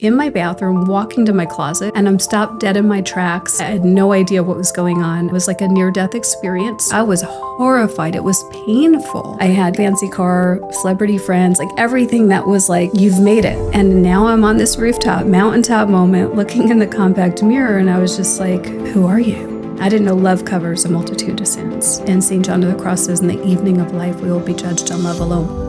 in my bathroom, walking to my closet, and I'm stopped dead in my tracks. I had no idea what was going on. It was like a near-death experience. I was horrified. It was painful. I had fancy car, celebrity friends, like everything that was like, you've made it. And now I'm on this rooftop, mountaintop moment, looking in the compact mirror, and I was just like, who are you? I didn't know love covers a multitude of sins. And St. John of the Cross says, in the evening of life, we will be judged on love alone.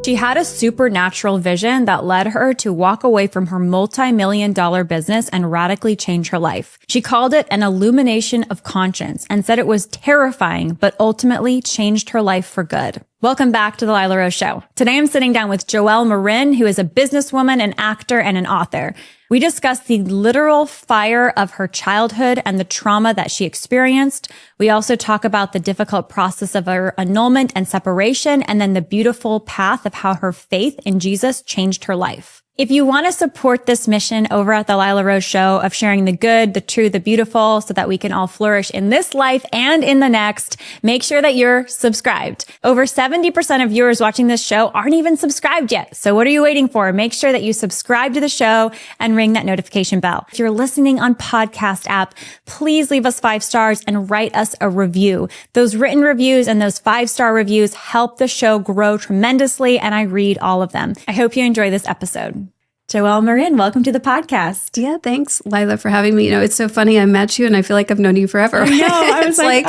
She had a supernatural vision that led her to walk away from her multi-million-dollar business and radically change her life. She called it an illumination of conscience and said it was terrifying, but ultimately changed her life for good. Welcome back to the Lila Rose Show. Today I'm sitting down with Joelle Maryn, who is a businesswoman, an actor, and an author. We discuss the literal fire of her childhood and the trauma that she experienced. We also talk about the difficult process of her annulment and separation, and then the beautiful path of how her faith in Jesus changed her life. If you want to support this mission over at the Lila Rose Show of sharing the good, the true, the beautiful, so that we can all flourish in this life and in the next, make sure that you're subscribed. Over 70% of viewers watching this show aren't even subscribed yet. So what are you waiting for? Make sure that you subscribe to the show and ring that notification bell. If you're listening on podcast app, please leave us 5 stars and write us a review. Those written reviews and those 5-star reviews help the show grow tremendously, and I read all of them. I hope you enjoy this episode. Joelle Maryn, welcome to the podcast. Yeah, thanks, Lila, for having me. You know, it's so funny. I met you and I feel like I've known you forever. I know. I was I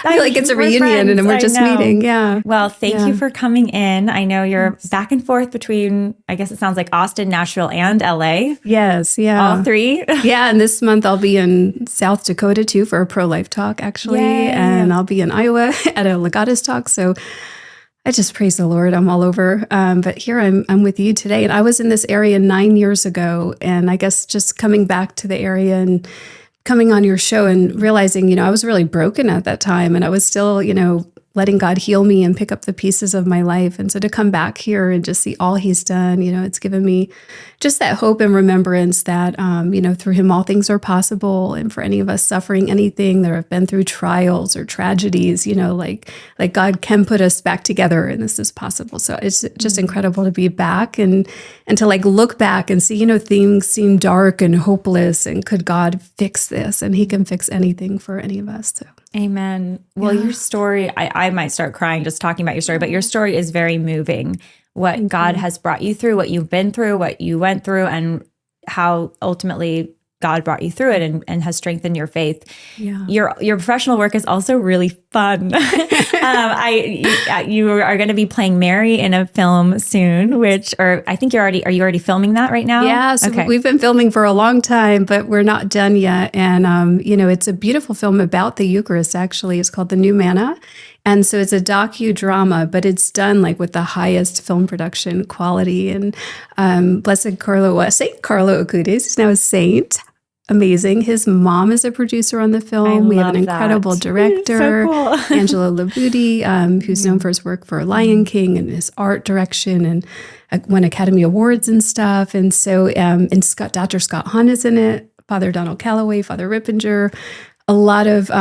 feel like it's a reunion and we're just meeting. Yeah. Well, thank you for coming in. I know you're back and forth between, I guess it sounds like Austin, Nashville, and LA. Yes. Yeah. All 3. Yeah. And this month I'll be in South Dakota too for a pro-life talk, actually. Yay. And I'll be in Iowa at a Legatus talk. So I just praise the Lord. I'm all over. But here I'm with you today. And I was in this area 9 years ago. And I guess just coming back to the area and coming on your show and realizing, I was really broken at that time. And I was still, letting God heal me and pick up the pieces of my life. And so to come back here and just see all he's done, it's given me just that hope and remembrance that, through him, all things are possible. And for any of us suffering anything that have been through trials or tragedies, like God can put us back together and this is possible. So it's just incredible to be back and to look back and see, things seem dark and hopeless. And could God fix this? And he can fix anything for any of us. So. Amen. Well, your story, I might start crying just talking about your story, but your story is very moving. What God has brought you through, what you've been through, what you went through, and how ultimately God brought you through it and has strengthened your faith. Yeah. Your professional work is also really fun. You are going to be playing Mary in a film soon, I think are you already filming that right now? Yeah, so we've been filming for a long time, but we're not done yet. And, it's a beautiful film about the Eucharist, actually. It's called The New Manna. And so it's a docudrama, but it's done with the highest film production quality. And St. Carlo Acutis is now a saint. Amazing. His mom is a producer on the film. We have an incredible director, so cool. Angelo Labudi, who's known for his work for Lion King and his art direction and won Academy Awards and stuff. And so, Dr. Scott Hahn is in it, Father Donald Calloway, Father Rippinger, a lot of,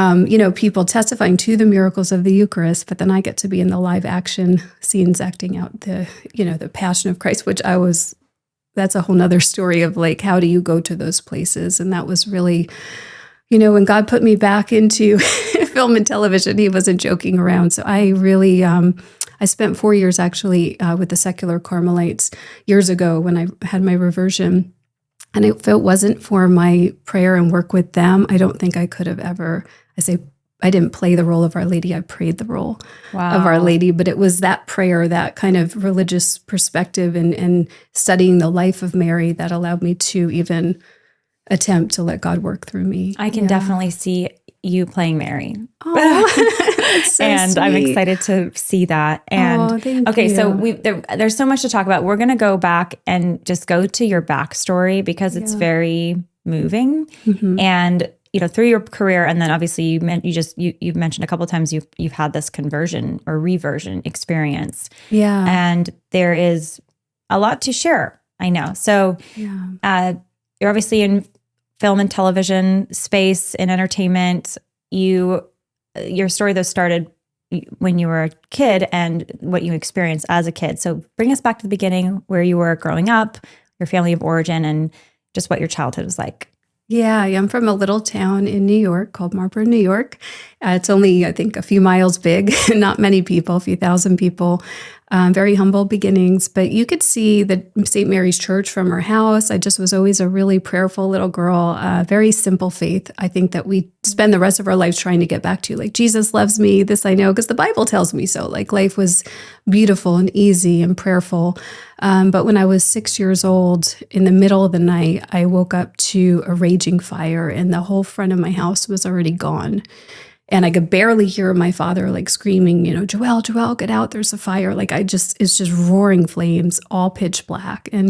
people testifying to the miracles of the Eucharist, but then I get to be in the live action scenes acting out the Passion of Christ, which that's a whole nother story of how do you go to those places? And that was really, when God put me back into film and television, he wasn't joking around. So I really, I spent 4 years actually with the secular Carmelites years ago when I had my reversion. And if it wasn't for my prayer and work with them, I don't think I could have ever, I didn't play the role of Our Lady, I prayed the role of Our Lady. But it was that prayer, that kind of religious perspective and studying the life of Mary that allowed me to even attempt to let God work through me. I can definitely see you playing Mary. Oh, that's so and sweet. I'm excited to see that. And thank you. So there's so much to talk about. We're going to go back and just go to your backstory because it's very moving. Mm-hmm. And through your career, and then obviously you've mentioned a couple of times you've had this conversion or reversion experience. Yeah, and there is a lot to share. I know. So, you're obviously in film and television space and entertainment. Your story though started, when you were a kid and what you experienced as a kid. So bring us back to the beginning, where you were growing up, your family of origin, and just what your childhood was like. Yeah, I'm from a little town in New York called Marlboro, New York. It's only, I think, a few miles big, not many people, a few thousand people. Very humble beginnings, but you could see the St. Mary's Church from her house. I just was always a really prayerful little girl, very simple faith. I think that we spend the rest of our lives trying to get back to, like, Jesus loves me, this I know, because the Bible tells me so. Like, life was beautiful and easy and prayerful. But when I was 6 years old, in the middle of the night, I woke up to a raging fire, and the whole front of my house was already gone. And I could barely hear my father like screaming, Joelle, get out, there's a fire. Like it's just roaring flames, all pitch black. And,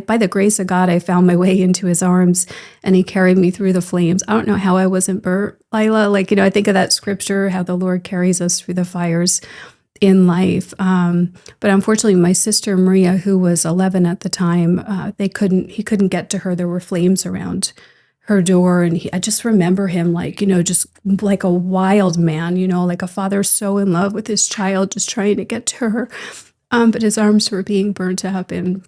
by the grace of God, I found my way into his arms and he carried me through the flames. I don't know how I wasn't burnt, Lila. I think of that scripture, how the Lord carries us through the fires in life. But unfortunately, my sister Maria, who was 11 at the time, he couldn't get to her. There were flames around her door. And I just remember him just like a wild man, like a father so in love with his child, just trying to get to her. But his arms were being burnt up. And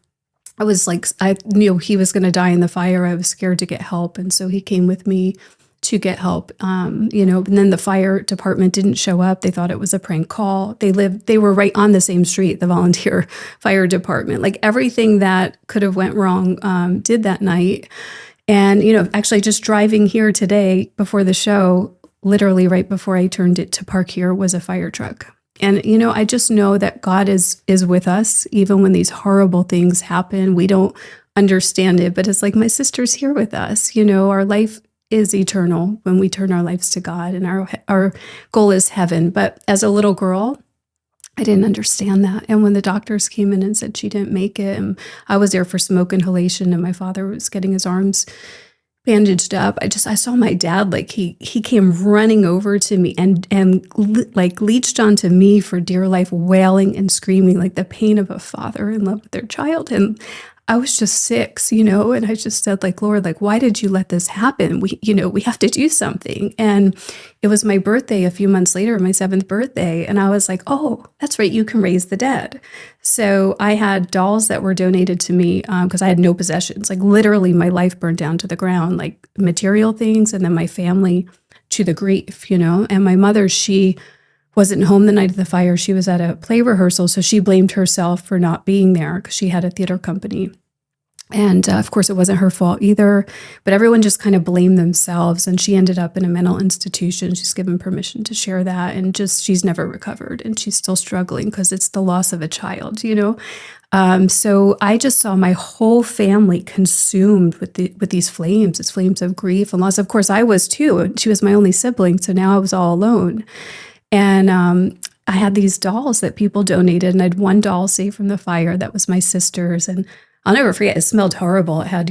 I knew he was going to die in the fire. I was scared to get help. And so he came with me to get help. And then the fire department didn't show up. They thought it was a prank call. They were right on the same street, the volunteer fire department. Like everything that could have went wrong did that night. And, actually just driving here today before the show, literally right before I turned it to park here, was a fire truck. And, I just know that God is with us, even when these horrible things happen. We don't understand it, but it's like my sister's here with us. Our life is eternal when we turn our lives to God, and our goal is heaven. But as a little girl, I didn't understand that. And when the doctors came in and said she didn't make it, and I was there for smoke inhalation, and my father was getting his arms bandaged up, I saw my dad, like he came running over to me and leached onto me for dear life, wailing and screaming, like the pain of a father in love with their child. And I was just 6, and I just said, like, Lord, like, why did you let this happen? We have to do something. And it was my birthday a few months later, my 7th birthday. And I was like, oh, that's right, you can raise the dead. So I had dolls that were donated to me because I had no possessions. Like literally my life burned down to the ground, like material things, and then my family to the grief, And my mother, she wasn't home the night of the fire. She was at a play rehearsal, so she blamed herself for not being there because she had a theater company. And of course, it wasn't her fault either, but everyone just kind of blamed themselves. And she ended up in a mental institution. She's given permission to share that. And she's never recovered. And she's still struggling because it's the loss of a child, So I just saw my whole family consumed with these flames. It's flames of grief and loss. Of course, I was too. And she was my only sibling. So now I was all alone. And I had these dolls that people donated, and I had one doll saved from the fire that was my sister's. And I'll never forget, it smelled horrible. It had,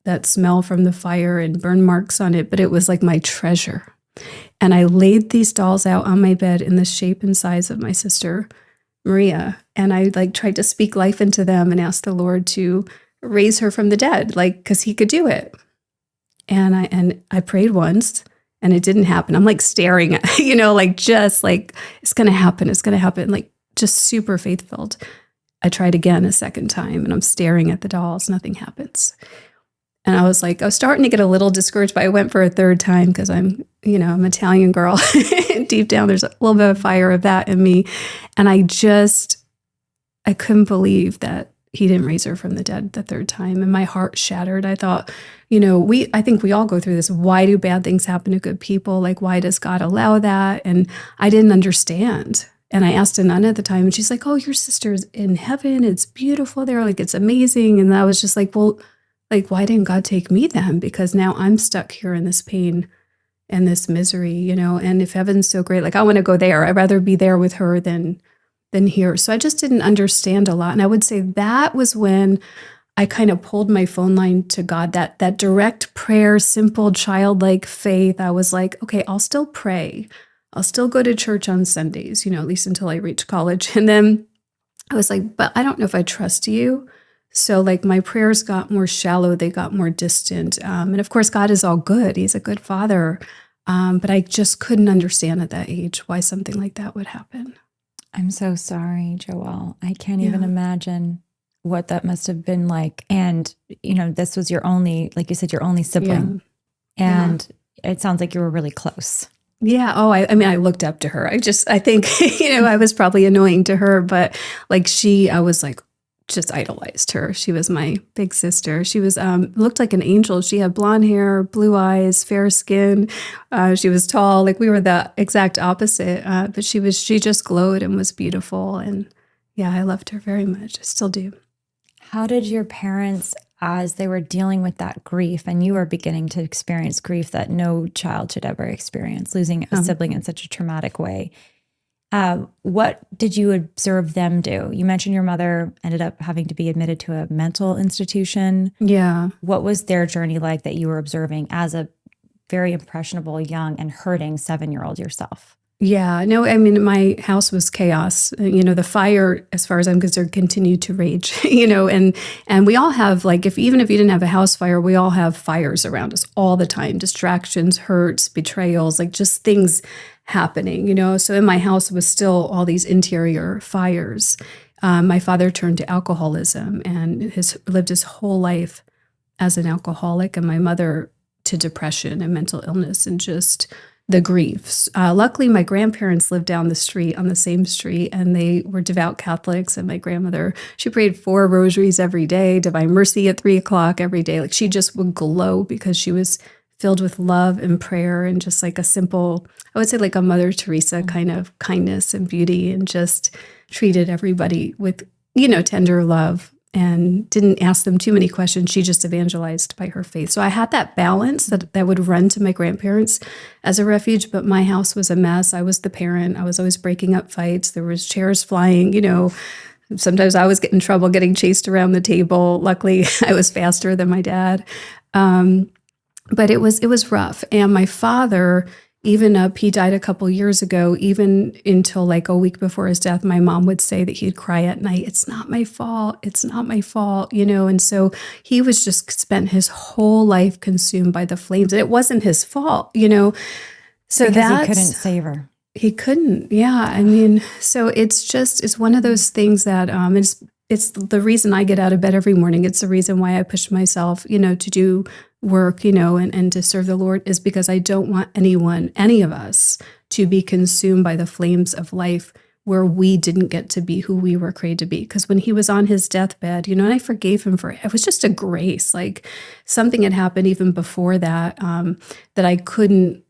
that smell from the fire and burn marks on it, but it was like my treasure. And I laid these dolls out on my bed in the shape and size of my sister, Maria. And I tried to speak life into them and ask the Lord to raise her from the dead, because he could do it. And I prayed once. And it didn't happen. I'm staring at, just it's going to happen. It's going to happen. Just super faith-filled. I tried again a second time and I'm staring at the dolls. Nothing happens. And I was starting to get a little discouraged, but I went for a third time because I'm an Italian girl. Deep down, there's a little bit of fire of that in me. And I couldn't believe that he didn't raise her from the dead the third time. And my heart shattered. I thought, I think we all go through this. Why do bad things happen to good people? Why does God allow that? And I didn't understand. And I asked a nun at the time, and she's like, oh, your sister's in heaven. It's beautiful there. It's amazing. And I was just well, why didn't God take me then? Because now I'm stuck here in this pain and this misery, and if heaven's so great, I want to go there. I'd rather be there with her than here. So I just didn't understand a lot. And I would say that was when I kind of pulled my phone line to God, that direct prayer, simple childlike faith. I was like, okay, I'll still pray. I'll still go to church on Sundays, at least until I reach college. And then I was like, but I don't know if I trust you. So my prayers got more shallow. They got more distant. And of course, God is all good. He's a good father. But I just couldn't understand at that age why something like that would happen. I'm so sorry, Joelle. I can't even imagine what that must have been like. And, this was your only, like you said, your only sibling. Yeah. And it sounds like you were really close. Yeah. Oh, I mean, I looked up to her. I think, I was probably annoying to her, but like I was like, just idolized her. She was my big sister. She was, looked like an angel. She had blonde hair, blue eyes, fair skin. She was tall. Like we were the exact opposite. But she just glowed and was beautiful. And yeah, I loved her very much. I still do. How did your parents, as they were dealing with that grief, and you were beginning to experience grief that no child should ever experience, losing a sibling in such a traumatic way, what did you observe them do? You mentioned your mother ended up having to be admitted to a mental institution. Yeah. What was their journey like that you were observing as a very impressionable, young, and hurting 7-year-old yourself? Yeah, no, I mean, my house was chaos. The fire, as far as I'm concerned, continued to rage, and we all have, like, even if you didn't have a house fire, we all have fires around us all the time, distractions, hurts, betrayals, like just things happening, So in my house was still all these interior fires. My father turned to alcoholism and lived his whole life as an alcoholic, and my mother to depression and mental illness and just the griefs. Luckily, my grandparents lived down the street on the same street, and they were devout Catholics. And my grandmother, she prayed 4 rosaries every day, Divine Mercy at 3:00 every day. Like she just would glow because she was filled with love and prayer and just like a simple, I would say like a Mother Teresa kind of kindness and beauty, and just treated everybody with, tender love. And didn't ask them too many questions. She just evangelized by her faith. So I had that balance that would run to my grandparents as a refuge, but my house was a mess. I was the parent. I was always breaking up fights. There was chairs flying, Sometimes I was getting in trouble, getting chased around the table. Luckily, I was faster than my dad. But it was rough. And my father, even he died a couple years ago, even until like a week before his death, my mom would say that he'd cry at night, "It's not my fault. It's not my fault," And so he was just spent his whole life consumed by the flames. And it wasn't his fault, So because he couldn't save her. He couldn't. Yeah. I mean, so it's one of those things that it's the reason I get out of bed every morning. It's the reason why I push myself, to do work, and to serve the Lord, is because I don't want any of us, to be consumed by the flames of life where we didn't get to be who we were created to be. Because when he was on his deathbed, and I forgave him for it. It was just a grace. Like something had happened even before that, that I couldn't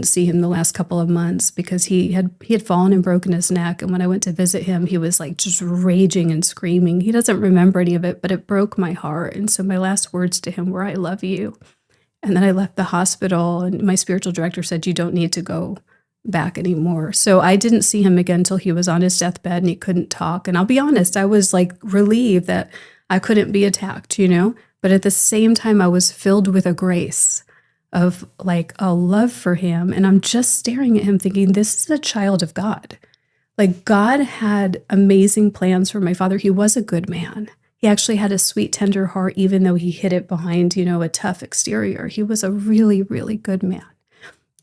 see him the last couple of months because he had fallen and broken his neck. And when I went to visit him, he was like just raging and screaming. He doesn't remember any of it, but it broke my heart. And so my last words to him were, "I love you." And then I left the hospital, and my spiritual director said, "You don't need to go back anymore." So I didn't see him again until he was on his deathbed and he couldn't talk. And I'll be honest, I was like relieved that I couldn't be attacked, but at the same time, I was filled with a grace of like a love for him. And I'm just staring at him thinking, this is a child of God. Like God had amazing plans for my father. He was a good man. He actually had a sweet, tender heart, even though he hid it behind, a tough exterior. He was a really, really good man.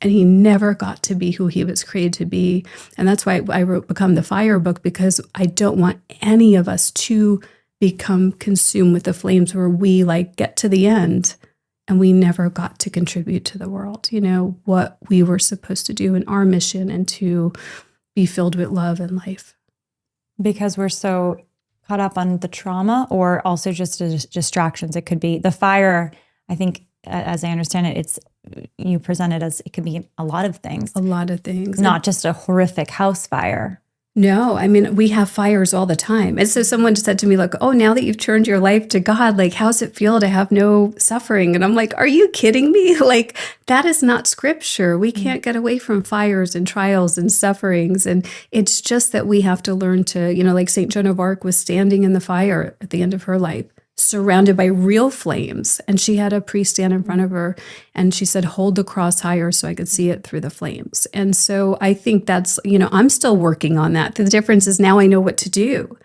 And he never got to be who he was created to be. And that's why I wrote Become the Fire book, because I don't want any of us to become consumed with the flames where we like get to the end and we never got to contribute to the world, what we were supposed to do in our mission, and to be filled with love and life. Because we're so caught up on the trauma, or also just distractions. It could be the fire. I think, as I understand it, you present it as it could be a lot of things. A lot of things. Not just a horrific house fire. No, I mean, we have fires all the time. And so someone just said to me, like, "Oh, now that you've turned your life to God, like, how's it feel to have no suffering?" And I'm like, are you kidding me? Like, that is not scripture. We can't get away from fires and trials and sufferings. And it's just that we have to learn to, like St. Joan of Arc was standing in the fire at the end of her life, surrounded by real flames. And she had a priest stand in front of her, and she said, "Hold the cross higher so I could see it through the flames." And so I think that's, I'm still working on that. The difference is now I know what to do.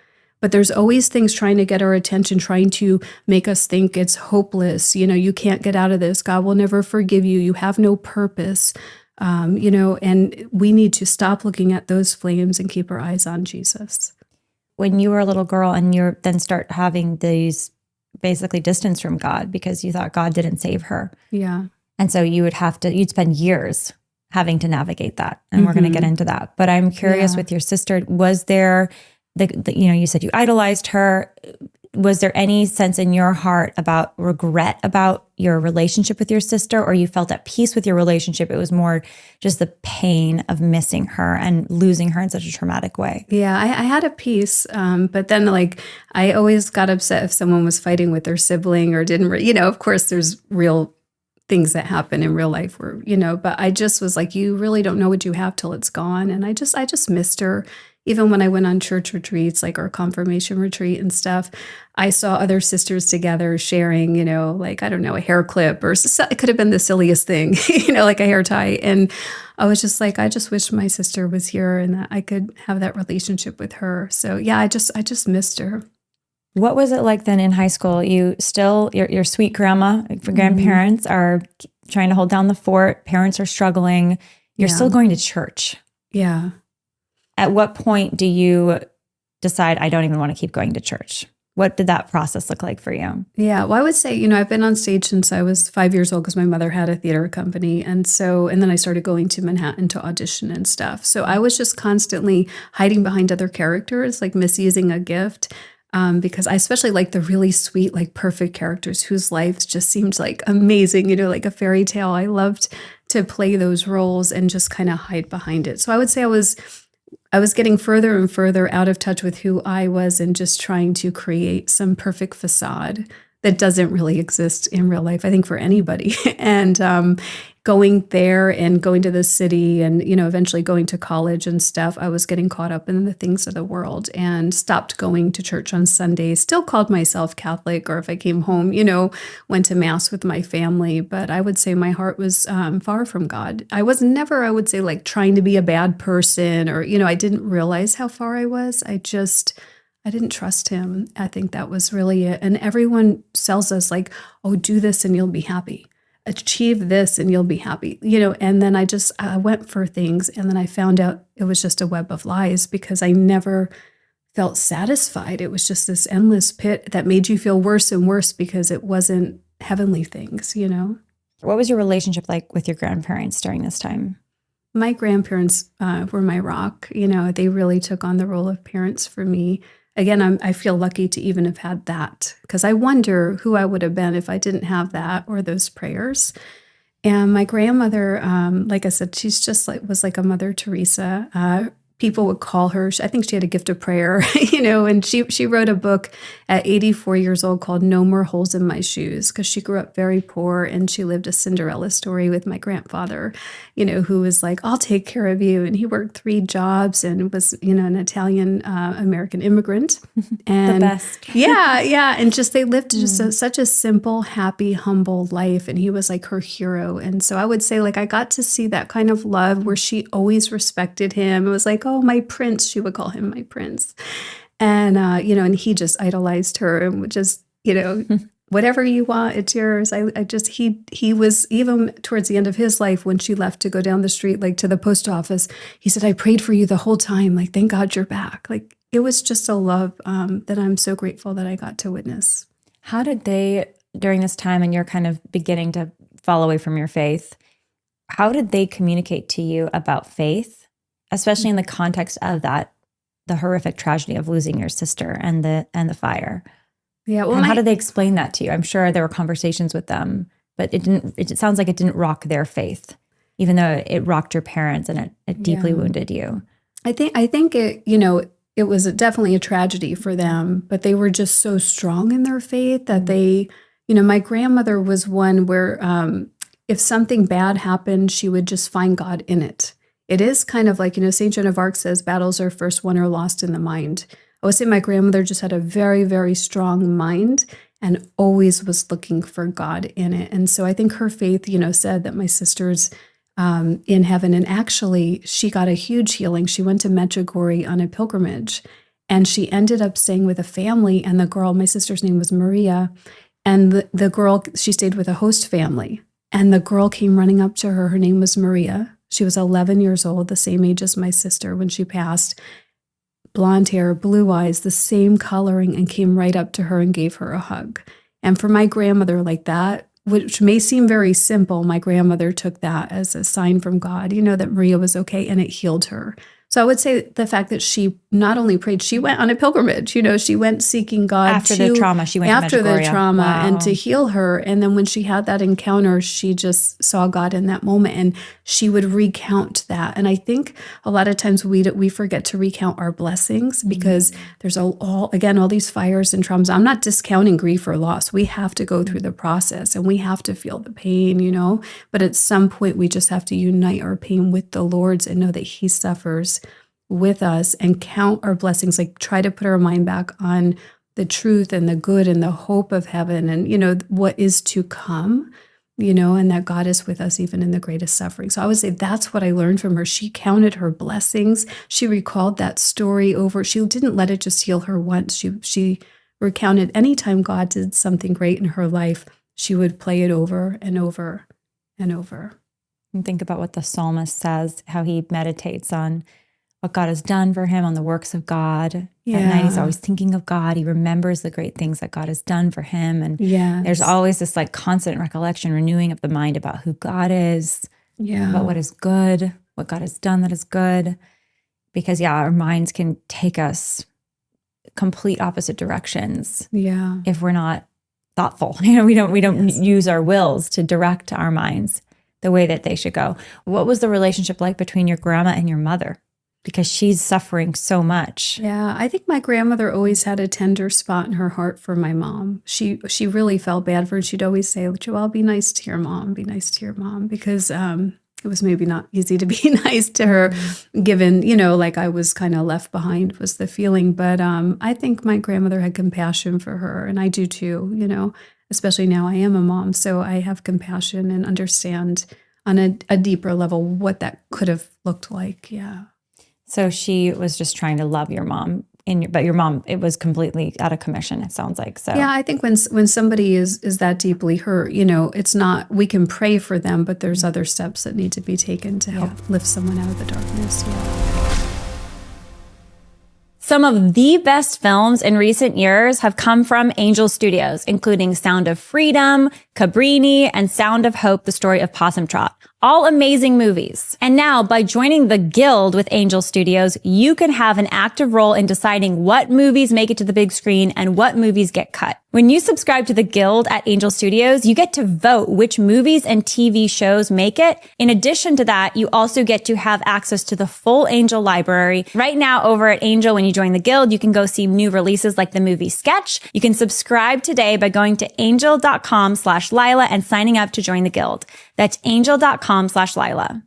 But there's always things trying to get our attention, trying to make us think it's hopeless. You can't get out of this. God will never forgive you. You have no purpose. And we need to stop looking at those flames and keep our eyes on Jesus. When you were a little girl and you then start having these basically distance from God because you thought God didn't save her. Yeah. And so you'd spend years having to navigate that. And we're going to get into that. But I'm curious with your sister, was there you said you idolized her. Was there any sense in your heart about regret about your relationship with your sister, or you felt at peace with your relationship? It was more just the pain of missing her and losing her in such a traumatic way. Yeah, I had a peace. But then I always got upset if someone was fighting with their sibling or didn't, of course there's real things that happen in real life where, but I just was like, you really don't know what you have till it's gone. And I just missed her. Even when I went on church retreats, like our confirmation retreat and stuff, I saw other sisters together sharing, I don't know, a hair clip, or it could have been the silliest thing, like a hair tie. And I was just like, I just wish my sister was here and that I could have that relationship with her. So yeah, I just missed her. What was it like then in high school? You still, your sweet grandparents are trying to hold down the fort. Parents are struggling. You're still going to church. Yeah. At what point do you decide, I don't even want to keep going to church? What did that process look like for you? Yeah, well, I would say, I've been on stage since I was 5 years old because my mother had a theater company. And then I started going to Manhattan to audition and stuff. So I was just constantly hiding behind other characters, like misusing a gift. Because I especially like the really sweet, like perfect characters whose lives just seemed like amazing, like a fairy tale. I loved to play those roles and just kind of hide behind it. So I would say I was getting further and further out of touch with who I was and just trying to create some perfect facade that doesn't really exist in real life, I think, for anybody. And going there and going to the city and, eventually going to college and stuff, I was getting caught up in the things of the world and stopped going to church on Sundays. Still called myself Catholic, or if I came home, went to mass with my family. But I would say my heart was far from God. I was never, I would say, like trying to be a bad person, or, I didn't realize how far I was. I didn't trust him. I think that was really it. And everyone sells us like, oh, do this and you'll be happy. Achieve this and you'll be happy, and then I went for things, and then I found out it was just a web of lies because I never felt satisfied. It was just this endless pit that made you feel worse and worse because it wasn't heavenly things, What was your relationship like with your grandparents during this time? My grandparents were my rock. They really took on the role of parents for me. Again, I feel lucky to even have had that, because I wonder who I would have been if I didn't have that or those prayers. And my grandmother, like I said, she's just was like a Mother Teresa. People would call her, I think she had a gift of prayer, and she wrote a book at 84 years old called No More Holes in My Shoes, because she grew up very poor and she lived a Cinderella story with my grandfather, who was like, I'll take care of you. And he worked 3 jobs and was, an Italian American immigrant. And the best. Yeah. And just they lived just such a simple, happy, humble life. And he was like her hero. And so I would say, like, I got to see that kind of love where she always respected him. It was like, oh, my prince, she would call him my prince. And, and he just idolized her and would just, whatever you want, it's yours. He was, even towards the end of his life, when she left to go down the street, like to the post office, he said, I prayed for you the whole time. Like, thank God you're back. Like, it was just a love that I'm so grateful that I got to witness. How did they, during this time and you're kind of beginning to fall away from your faith, how did they communicate to you about faith, especially in the context of that, the horrific tragedy of losing your sister and the fire? Yeah. Well, and how did they explain that to you? I'm sure there were conversations with them, but it sounds like it didn't rock their faith, even though it rocked your parents and it deeply wounded you. I think it, it was definitely a tragedy for them, but they were just so strong in their faith that they, my grandmother was one where if something bad happened, she would just find God in it. It is kind of like, St. Joan of Arc says, battles are first won or lost in the mind. I would say my grandmother just had a very, very strong mind and always was looking for God in it. And so I think her faith, said that my sister's in heaven. And actually, she got a huge healing. She went to Medjugorje on a pilgrimage. And she ended up staying with a family, and the girl, my sister's name was Maria, and the girl, she stayed with a host family. And the girl came running up to her. Her name was Maria. She was 11 years old, the same age as my sister when she passed. Blonde hair, blue eyes, the same coloring, and came right up to her and gave her a hug. And for my grandmother, like that, which may seem very simple, my grandmother took that as a sign from God, that Maria was okay, and it healed her. So I would say the fact that she not only prayed, she went on a pilgrimage. She went seeking God after the trauma. She went after to the trauma and to heal her. And then when she had that encounter, she just saw God in that moment, and she would recount that. And I think a lot of times we forget to recount our blessings because there's all these fires and traumas. I'm not discounting grief or loss. We have to go through the process, and we have to feel the pain, But at some point, we just have to unite our pain with the Lord's and know that He suffers with us, and count our blessings, like try to put our mind back on the truth and the good and the hope of heaven and, what is to come, and that God is with us even in the greatest suffering. So I would say that's what I learned from her. She counted her blessings. She recalled that story over. She didn't let it just heal her once. She recounted anytime God did something great in her life, she would play it over and over and over. And think about what the psalmist says, how he meditates on what God has done for him, on the works of God. Yeah. At night, he's always thinking of God. He remembers the great things that God has done for him. And there's always this like constant recollection, renewing of the mind about who God is, about what is good, what God has done that is good. Because our minds can take us complete opposite directions. Yeah. If we're not thoughtful. We don't use our wills to direct our minds the way that they should go. What was the relationship like between your grandma and your mother? Because she's suffering so much. Yeah, I think my grandmother always had a tender spot in her heart for my mom. She really felt bad for her. She'd always say, Joelle, be nice to your mom, be nice to your mom. Because it was maybe not easy to be nice to her, given, like I was kind of left behind was the feeling. But I think my grandmother had compassion for her, and I do too, especially now I am a mom. So I have compassion and understand on a deeper level what that could have looked like. Yeah. So she was just trying to love your mom, but your mom, it was completely out of commission, it sounds like. So yeah, I think when somebody is that deeply hurt, it's not, we can pray for them, but there's other steps that need to be taken to help lift someone out of the darkness. Yeah. Some of the best films in recent years have come from Angel Studios, including Sound of Freedom, Cabrini, and Sound of Hope, the story of Possum Trot. All amazing movies. And now, by joining the Guild with Angel Studios, you can have an active role in deciding what movies make it to the big screen and what movies get cut. When you subscribe to the Guild at Angel Studios, you get to vote which movies and TV shows make it. In addition to that, you also get to have access to the full Angel library. Right now, over at Angel, when you join the Guild, you can go see new releases like the movie Sketch. You can subscribe today by going to angel.com/Lila and signing up to join the Guild. That's angel.com/Lila.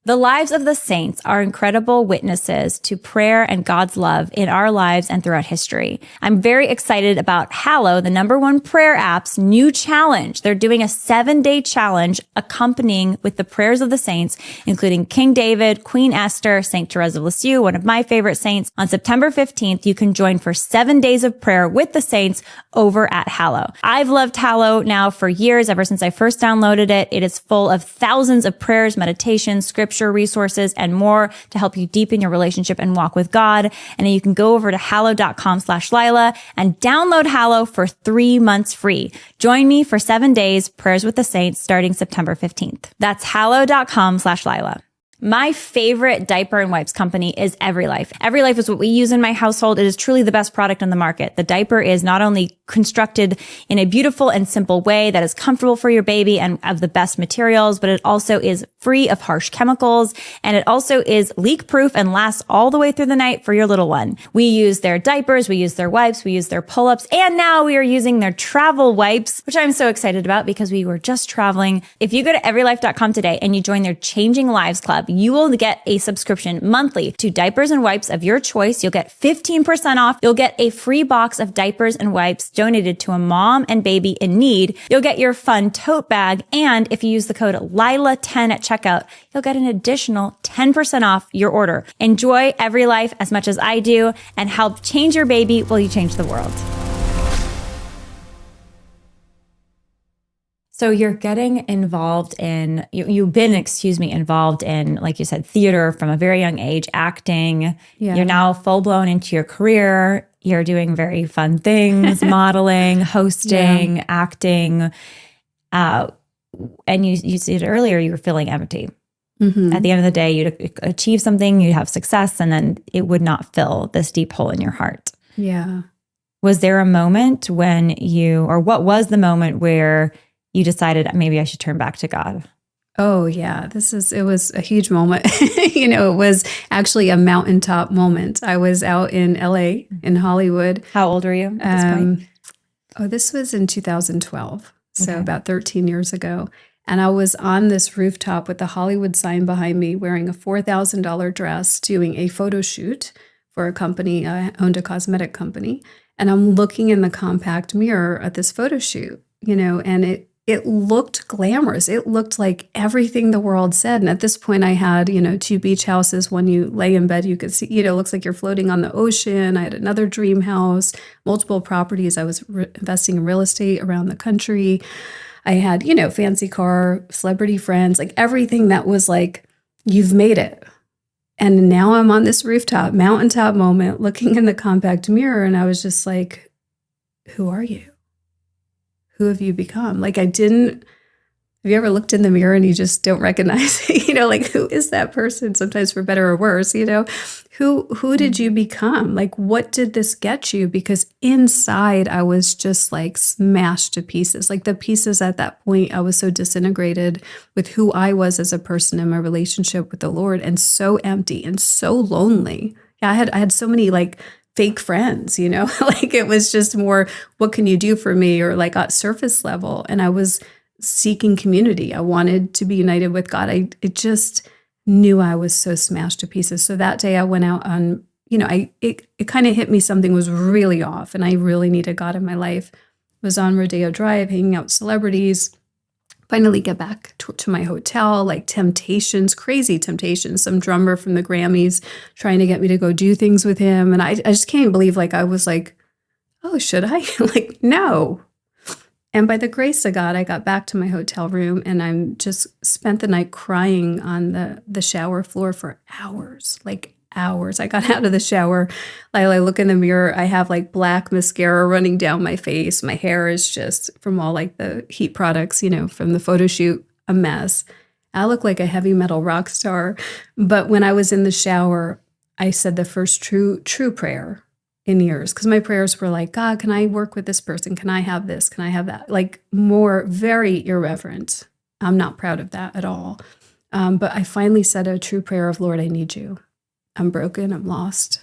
The lives of the saints are incredible witnesses to prayer and God's love in our lives and throughout history. I'm very excited about Hallow, the #1 prayer app's new challenge. They're doing a 7-day challenge accompanying with the prayers of the saints, including King David, Queen Esther, Saint Therese of Lisieux, one of my favorite saints. On September 15th, you can join for 7 days of prayer with the saints over at Hallow. I've loved Hallow now for years, ever since I first downloaded it. It is full of thousands of prayers, meditations, scripture, resources, and more to help you deepen your relationship and walk with God. And then you can go over to hallow.com/Lila and download Hallow for 3 months free. Join me for 7 days, prayers with the saints, starting September 15th. That's hallow.com/Lila. My favorite diaper and wipes company is EveryLife. EveryLife is what we use in my household. It is truly the best product on the market. The diaper is not only constructed in a beautiful and simple way that is comfortable for your baby and of the best materials, but it also is free of harsh chemicals. And it also is leak proof and lasts all the way through the night for your little one. We use their diapers, we use their wipes, we use their pull-ups, and now we are using their travel wipes, which I'm so excited about because we were just traveling. If you go to everylife.com today and you join their Changing Lives Club, you will get a subscription monthly to diapers and wipes of your choice. You'll get 15% off. You'll get a free box of diapers and wipes donated to a mom and baby in need. You'll get your fun tote bag. And if you use the code Lila10 at checkout, you'll get an additional 10% off your order. Enjoy Every Life as much as I do and help change your baby while you change the world. So you're getting involved in, you've been involved in, like you said, theater from a very young age, acting. Yeah. You're now full blown into your career. You're doing very fun things, modeling, hosting, acting. And you said earlier, you were feeling empty. Mm-hmm. At the end of the day, you'd achieve something, you'd have success, and then it would not fill this deep hole in your heart. Yeah. Was there a moment when what was the moment where you decided maybe I should turn back to God? Oh yeah, it was a huge moment. It was actually a mountaintop moment. I was out in LA, in Hollywood. How old were you at this point? This was in 2012. So about 13 years ago. And I was on this rooftop with the Hollywood sign behind me, wearing a $4,000 dress, doing a photo shoot for a company. I owned a cosmetic company. And I'm looking in the compact mirror at this photo shoot, and it looked glamorous. It looked like everything the world said. And at this point I had, 2 beach houses. When you lay in bed, you could see, it looks like you're floating on the ocean. I had another dream house, multiple properties. I was investing in real estate around the country. I had, fancy car, celebrity friends, like everything that was like, you've made it. And now I'm on this rooftop, mountaintop moment, looking in the compact mirror. And I was just like, who are you? Who have you become? Like have you ever looked in the mirror and you just don't recognize it? Like who is that person? Sometimes for better or worse, who did you become? Like what did this get you? Because inside I was just like smashed to pieces. Like the pieces at that point, I was so disintegrated with who I was as a person in my relationship with the Lord, and so empty and so lonely. Yeah, I had so many like fake friends, like it was just more, what can you do for me? Or like at surface level. And I was seeking community. I wanted to be united with God. I just knew I was so smashed to pieces. So that day I went out on, it kind of hit me, something was really off and I really needed God in my life. I was on Rodeo Drive, hanging out with celebrities. Finally get back to my hotel, like temptations, crazy temptations. Some drummer from the Grammys trying to get me to go do things with him. And I just can't believe, like, I was like, oh, should I? Like, no. And by the grace of God, I got back to my hotel room and I'm just spent the night crying on the shower floor for hours, like hours. I got out of the shower. I look in the mirror. I have like black mascara running down my face. My hair is just from all like the heat products, from the photo shoot, a mess. I look like a heavy metal rock star. But when I was in the shower, I said the first true prayer in years, because my prayers were like, God, can I work with this person? Can I have this? Can I have that? Like more very irreverent. I'm not proud of that at all. But I finally said a true prayer of, Lord, I need you. I'm broken. I'm lost.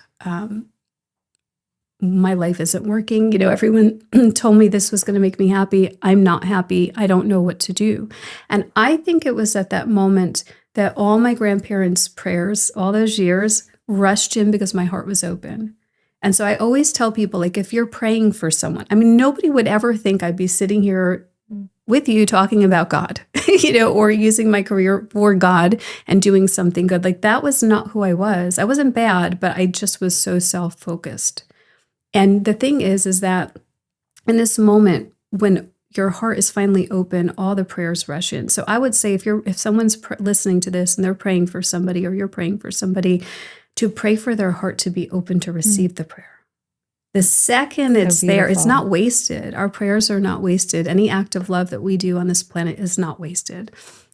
My life isn't working. Everyone told me this was going to make me happy. I'm not happy. I don't know what to do. And I think it was at that moment that all my grandparents' prayers, all those years, rushed in because my heart was open. And so I always tell people, like, if you're praying for someone, nobody would ever think I'd be sitting here with you talking about God, or using my career for God and doing something good. Like that was not who I was. I wasn't bad, but I just was so self-focused. And the thing is that in this moment, when your heart is finally open, all the prayers rush in. So I would say if someone's listening to this and they're praying for somebody, or you're praying for somebody, to pray for their heart to be open to receive the prayer. The second it's there, it's not wasted. Our prayers are not wasted. Any act of love that we do on this planet is not wasted.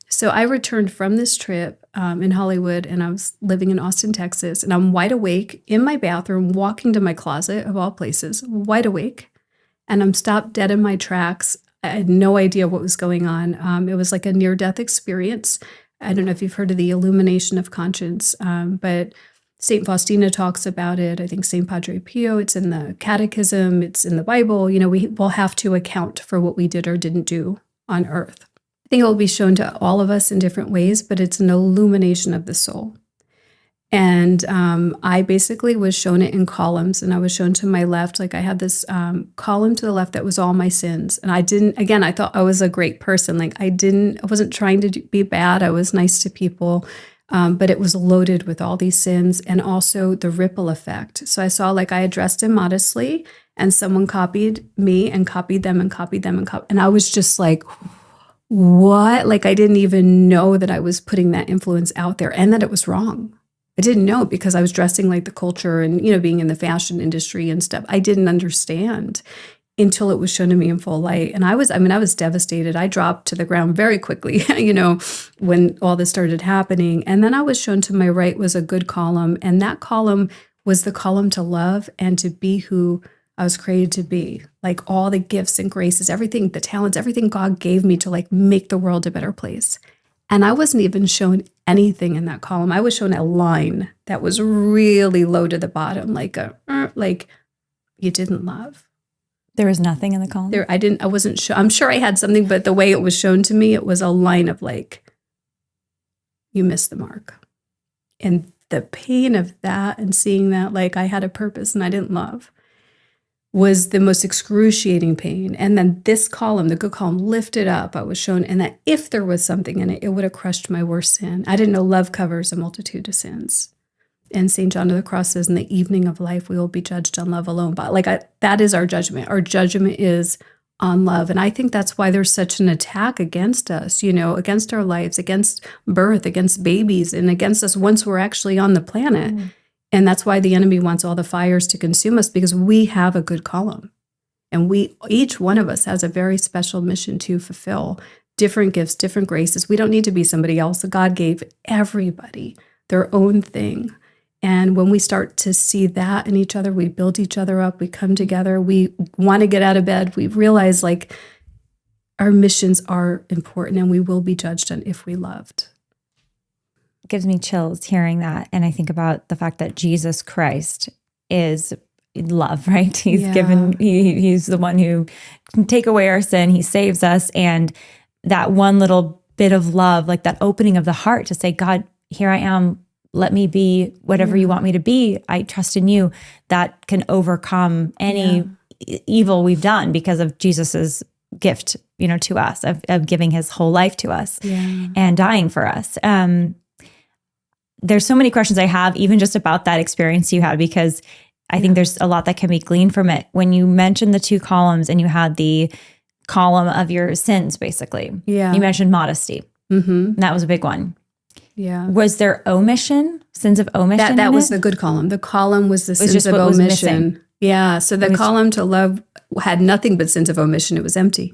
So I returned from this trip in Hollywood, and I was living in Austin, Texas, and I'm wide awake in my bathroom, walking to my closet, of all places, wide awake, and I'm stopped dead in my tracks. I had no idea what was going on. It was like a near-death experience. I don't know if you've heard of the illumination of conscience, but St. Faustina talks about it. I think St. Padre Pio, it's in the catechism, it's in the Bible. We will have to account for what we did or didn't do on earth. think it will be shown to all of us in different ways, but it's an illumination of the soul. And I basically was shown it in columns, and I was shown to my left, like I had this column to the left that was all my sins. And I thought I was a great person. Like I wasn't trying to be bad. I was nice to people, but it was loaded with all these sins and also the ripple effect. So I saw like I addressed him modestly, and someone copied me and copied them and copied them and I was just like, what? Like I didn't even know that I was putting that influence out there and that it was wrong. I didn't know because I was dressing like the culture and, being in the fashion industry and stuff. I didn't understand until it was shown to me in full light. And I was devastated. I dropped to the ground very quickly, when all this started happening. And then I was shown to my right was a good column. And that column was the column to love and to be who I was created to be. Like all the gifts and graces, everything, the talents, everything God gave me to like make the world a better place. And I wasn't even shown anything in that column. I was shown a line that was really low to the bottom, like you didn't love. There was nothing in the column? I wasn't sure. I'm sure I had something, but the way it was shown to me, it was a line of like, you missed the mark. And the pain of that and seeing that like I had a purpose and I didn't love was the most excruciating pain. And then this column, the good column, lifted up. I was shown, and that if there was something in it, it would have crushed my worst sin. I didn't know love covers a multitude of sins. And St. John of the Cross says, in the evening of life, we will be judged on love alone. But that is our judgment. Our judgment is on love. And I think that's why there's such an attack against us, against our lives, against birth, against babies, and against us once we're actually on the planet. Mm. And that's why the enemy wants all the fires to consume us, because we have a good column. And each one of us has a very special mission to fulfill, different gifts, different graces. We don't need to be somebody else. God gave everybody their own thing. And when we start to see that in each other, we build each other up, we come together, we want to get out of bed, we realize like our missions are important and we will be judged on if we loved. Gives me chills hearing that. And I think about the fact that Jesus Christ is love, right? He's he's the one who can take away our sin. He saves us. And that one little bit of love, like that opening of the heart to say, God, here I am. Let me be whatever you want me to be. I trust in you. That can overcome any evil we've done because of Jesus's gift, to us of giving his whole life to us and dying for us. There's so many questions I have, even just about that experience you had, because I think there's a lot that can be gleaned from it. When you mentioned the two columns and you had the column of your sins, basically, you mentioned modesty. Mm-hmm. That was a big one. Yeah. Was there omission, sins of omission? That was the good column. The column was the sins of omission. Yeah. So the column to love had nothing but sins of omission. It was empty.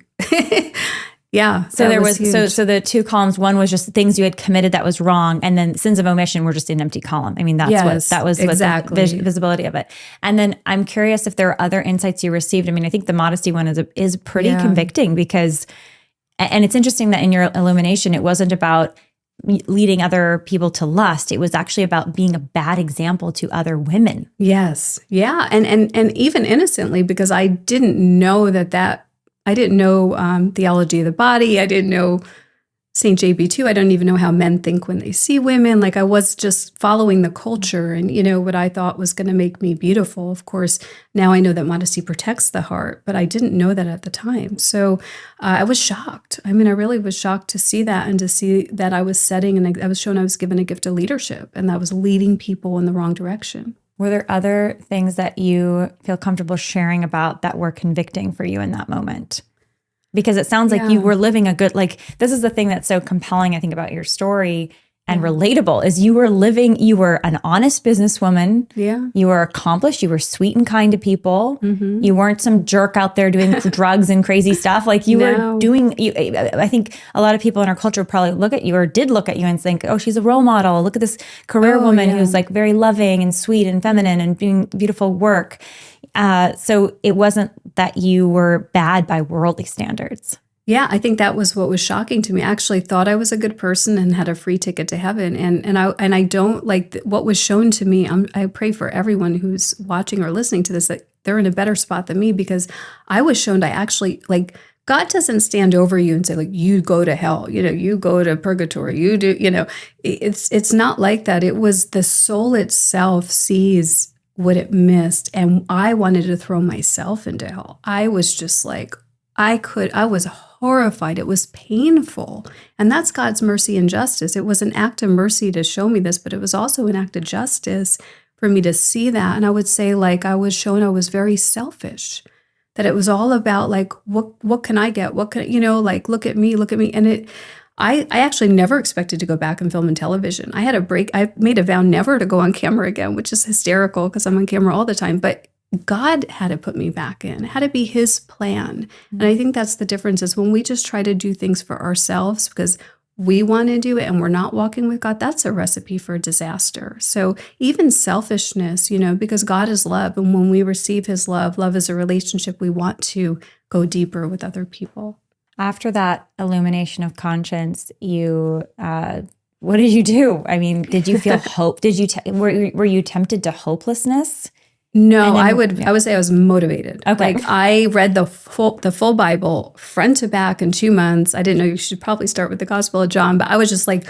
Yeah. So there was so the two columns, one was just things you had committed that was wrong, and then sins of omission were just an empty column. I mean, that was exactly the visibility of it. And then I'm curious if there are other insights you received. I mean, I think the modesty one is pretty convicting because, and it's interesting that in your illumination, it wasn't about leading other people to lust. It was actually about being a bad example to other women. Yes. Yeah. And even innocently, because I didn't know I didn't know theology of the body. I didn't know St. JB2. I don't even know how men think when they see women. Like I was just following the culture and, what I thought was going to make me beautiful. Of course, now I know that modesty protects the heart, but I didn't know that at the time. So I was shocked. I mean, I really was shocked to see that and to see that I was setting, and I was shown I was given a gift of leadership, and that was leading people in the wrong direction. Were there other things that you feel comfortable sharing about that were convicting for you in that moment? Because it sounds like you were living a good, this is the thing that's so compelling, I think, about your story and relatable is you were an honest businesswoman. Yeah. You were accomplished. You were sweet and kind to people. Mm-hmm. You weren't some jerk out there doing drugs and crazy stuff. Like you were doing, I think a lot of people in our culture would probably look at you or did look at you and think, oh, she's a role model. Look at this career woman who's like very loving and sweet and feminine and doing beautiful work. So it wasn't that you were bad by worldly standards. Yeah, I think that was what was shocking to me. I actually thought I was a good person and had a free ticket to heaven. And I don't like what was shown to me. I pray for everyone who's watching or listening to this that they're in a better spot than me, because I was shown I actually God doesn't stand over you and say, like, you go to hell, you go to purgatory, you do, it's not like that. It was the soul itself sees what it missed. And I wanted to throw myself into hell. I was just like, I was horrified. It was painful. And that's God's mercy and justice. It was an act of mercy to show me this, but it was also an act of justice for me to see that. And I would say, like, I was shown I was very selfish, that it was all about, like, what can I get? What can, like, look at me. And I actually never expected to go back and film and television. I had a break. I made a vow never to go on camera again, which is hysterical because I'm on camera all the time. But God had to put me back in. It had to be his plan. And I think that's the difference, is when we just try to do things for ourselves because we want to do it and we're not walking with God, that's a recipe for disaster. So even selfishness, because God is love. And when we receive his love is a relationship, we want to go deeper with other people. After that illumination of conscience, you, what did you do? I mean, did you feel hope? Did you, were you tempted to hopelessness? No, I would say I was motivated. Okay. Like, I read the full Bible front to back in 2 months. I didn't know you should probably start with the Gospel of John, but I was just like,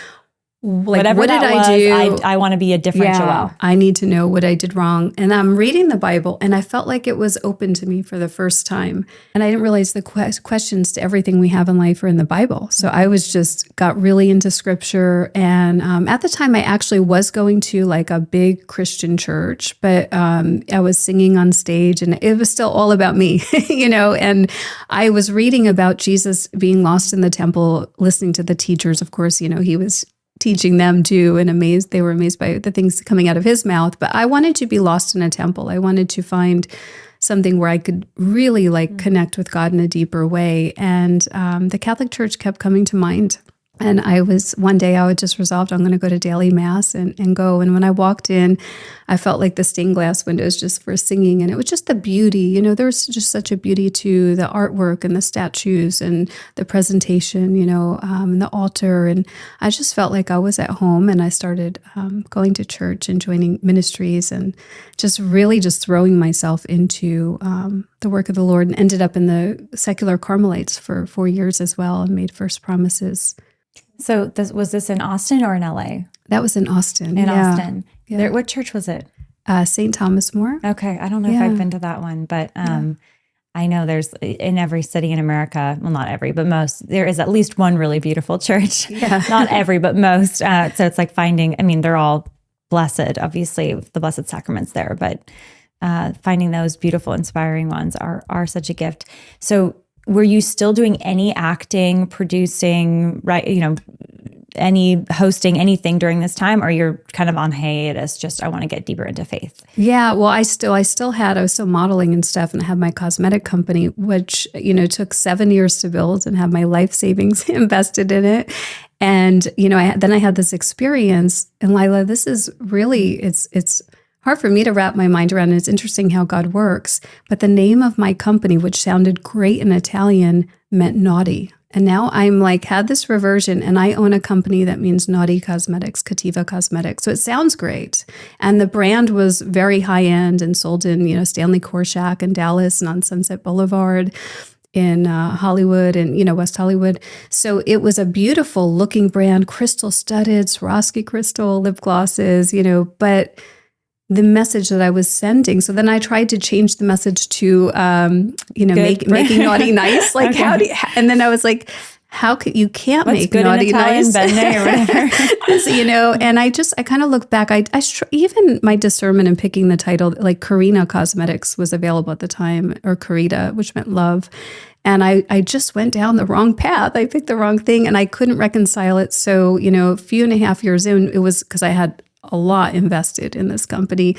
whatever what did I do? I want to be a different Joelle. I need to know what I did wrong. And I'm reading the Bible, and I felt like it was open to me for the first time. And I didn't realize the questions to everything we have in life are in the Bible. So I got really into scripture. And at the time, I actually was going to, like, a big Christian church, but I was singing on stage, and it was still all about me, and I was reading about Jesus being lost in the temple, listening to the teachers. Of course, he was teaching them too, and they were amazed by the things coming out of his mouth. But I wanted to be lost in a temple. I wanted to find something where I could really, like, connect with God in a deeper way. And the Catholic Church kept coming to mind. And one day I just resolved I'm going to go to daily mass and go. And when I walked in, I felt like the stained glass windows just for singing. And it was just the beauty, there's just such a beauty to the artwork and the statues and the presentation, and the altar. And I just felt like I was at home, and I started going to church and joining ministries and just really just throwing myself into the work of the Lord, and ended up in the secular Carmelites for 4 years as well, and made first promises. So was this in Austin or in LA? That was in Austin. Austin. Yeah. What church was it? St. Thomas More. Okay. I don't know if I've been to that one, but I know there's in every city in America, well, not every, but most, there is at least one really beautiful church. Yeah. Not every, but most. So it's like they're all blessed, obviously, the Blessed Sacrament's there, but finding those beautiful, inspiring ones are such a gift. So were you still doing any acting, producing, right? Any hosting, anything during this time, or you're kind of on hiatus? Just I want to get deeper into faith. Yeah, well, I was still modeling and stuff, and I had my cosmetic company, which took 7 years to build, and had my life savings invested in it. And then I had this experience, and Lila, this is really it's hard for me to wrap my mind around. And it's interesting how God works. But the name of my company, which sounded great in Italian, meant naughty. And now I'm like, had this reversion, and I own a company that means naughty cosmetics, Cativa Cosmetics. So it sounds great. And the brand was very high end and sold in, Stanley Korshak in Dallas and on Sunset Boulevard in Hollywood and, West Hollywood. So it was a beautiful looking brand, crystal studded, Swarovski crystal lip glosses, but the message that I was sending. So then I tried to change the message to, making naughty nice. Like, okay. And then I was like, you can't What's make good naughty in Italian, nice, bene or whatever. So, and I kind of look back, even my discernment in picking the title, like Karina Cosmetics was available at the time, or Karita, which meant love. And I just went down the wrong path. I picked the wrong thing, and I couldn't reconcile it. So, a few and a half years in, it was because I had a lot invested in this company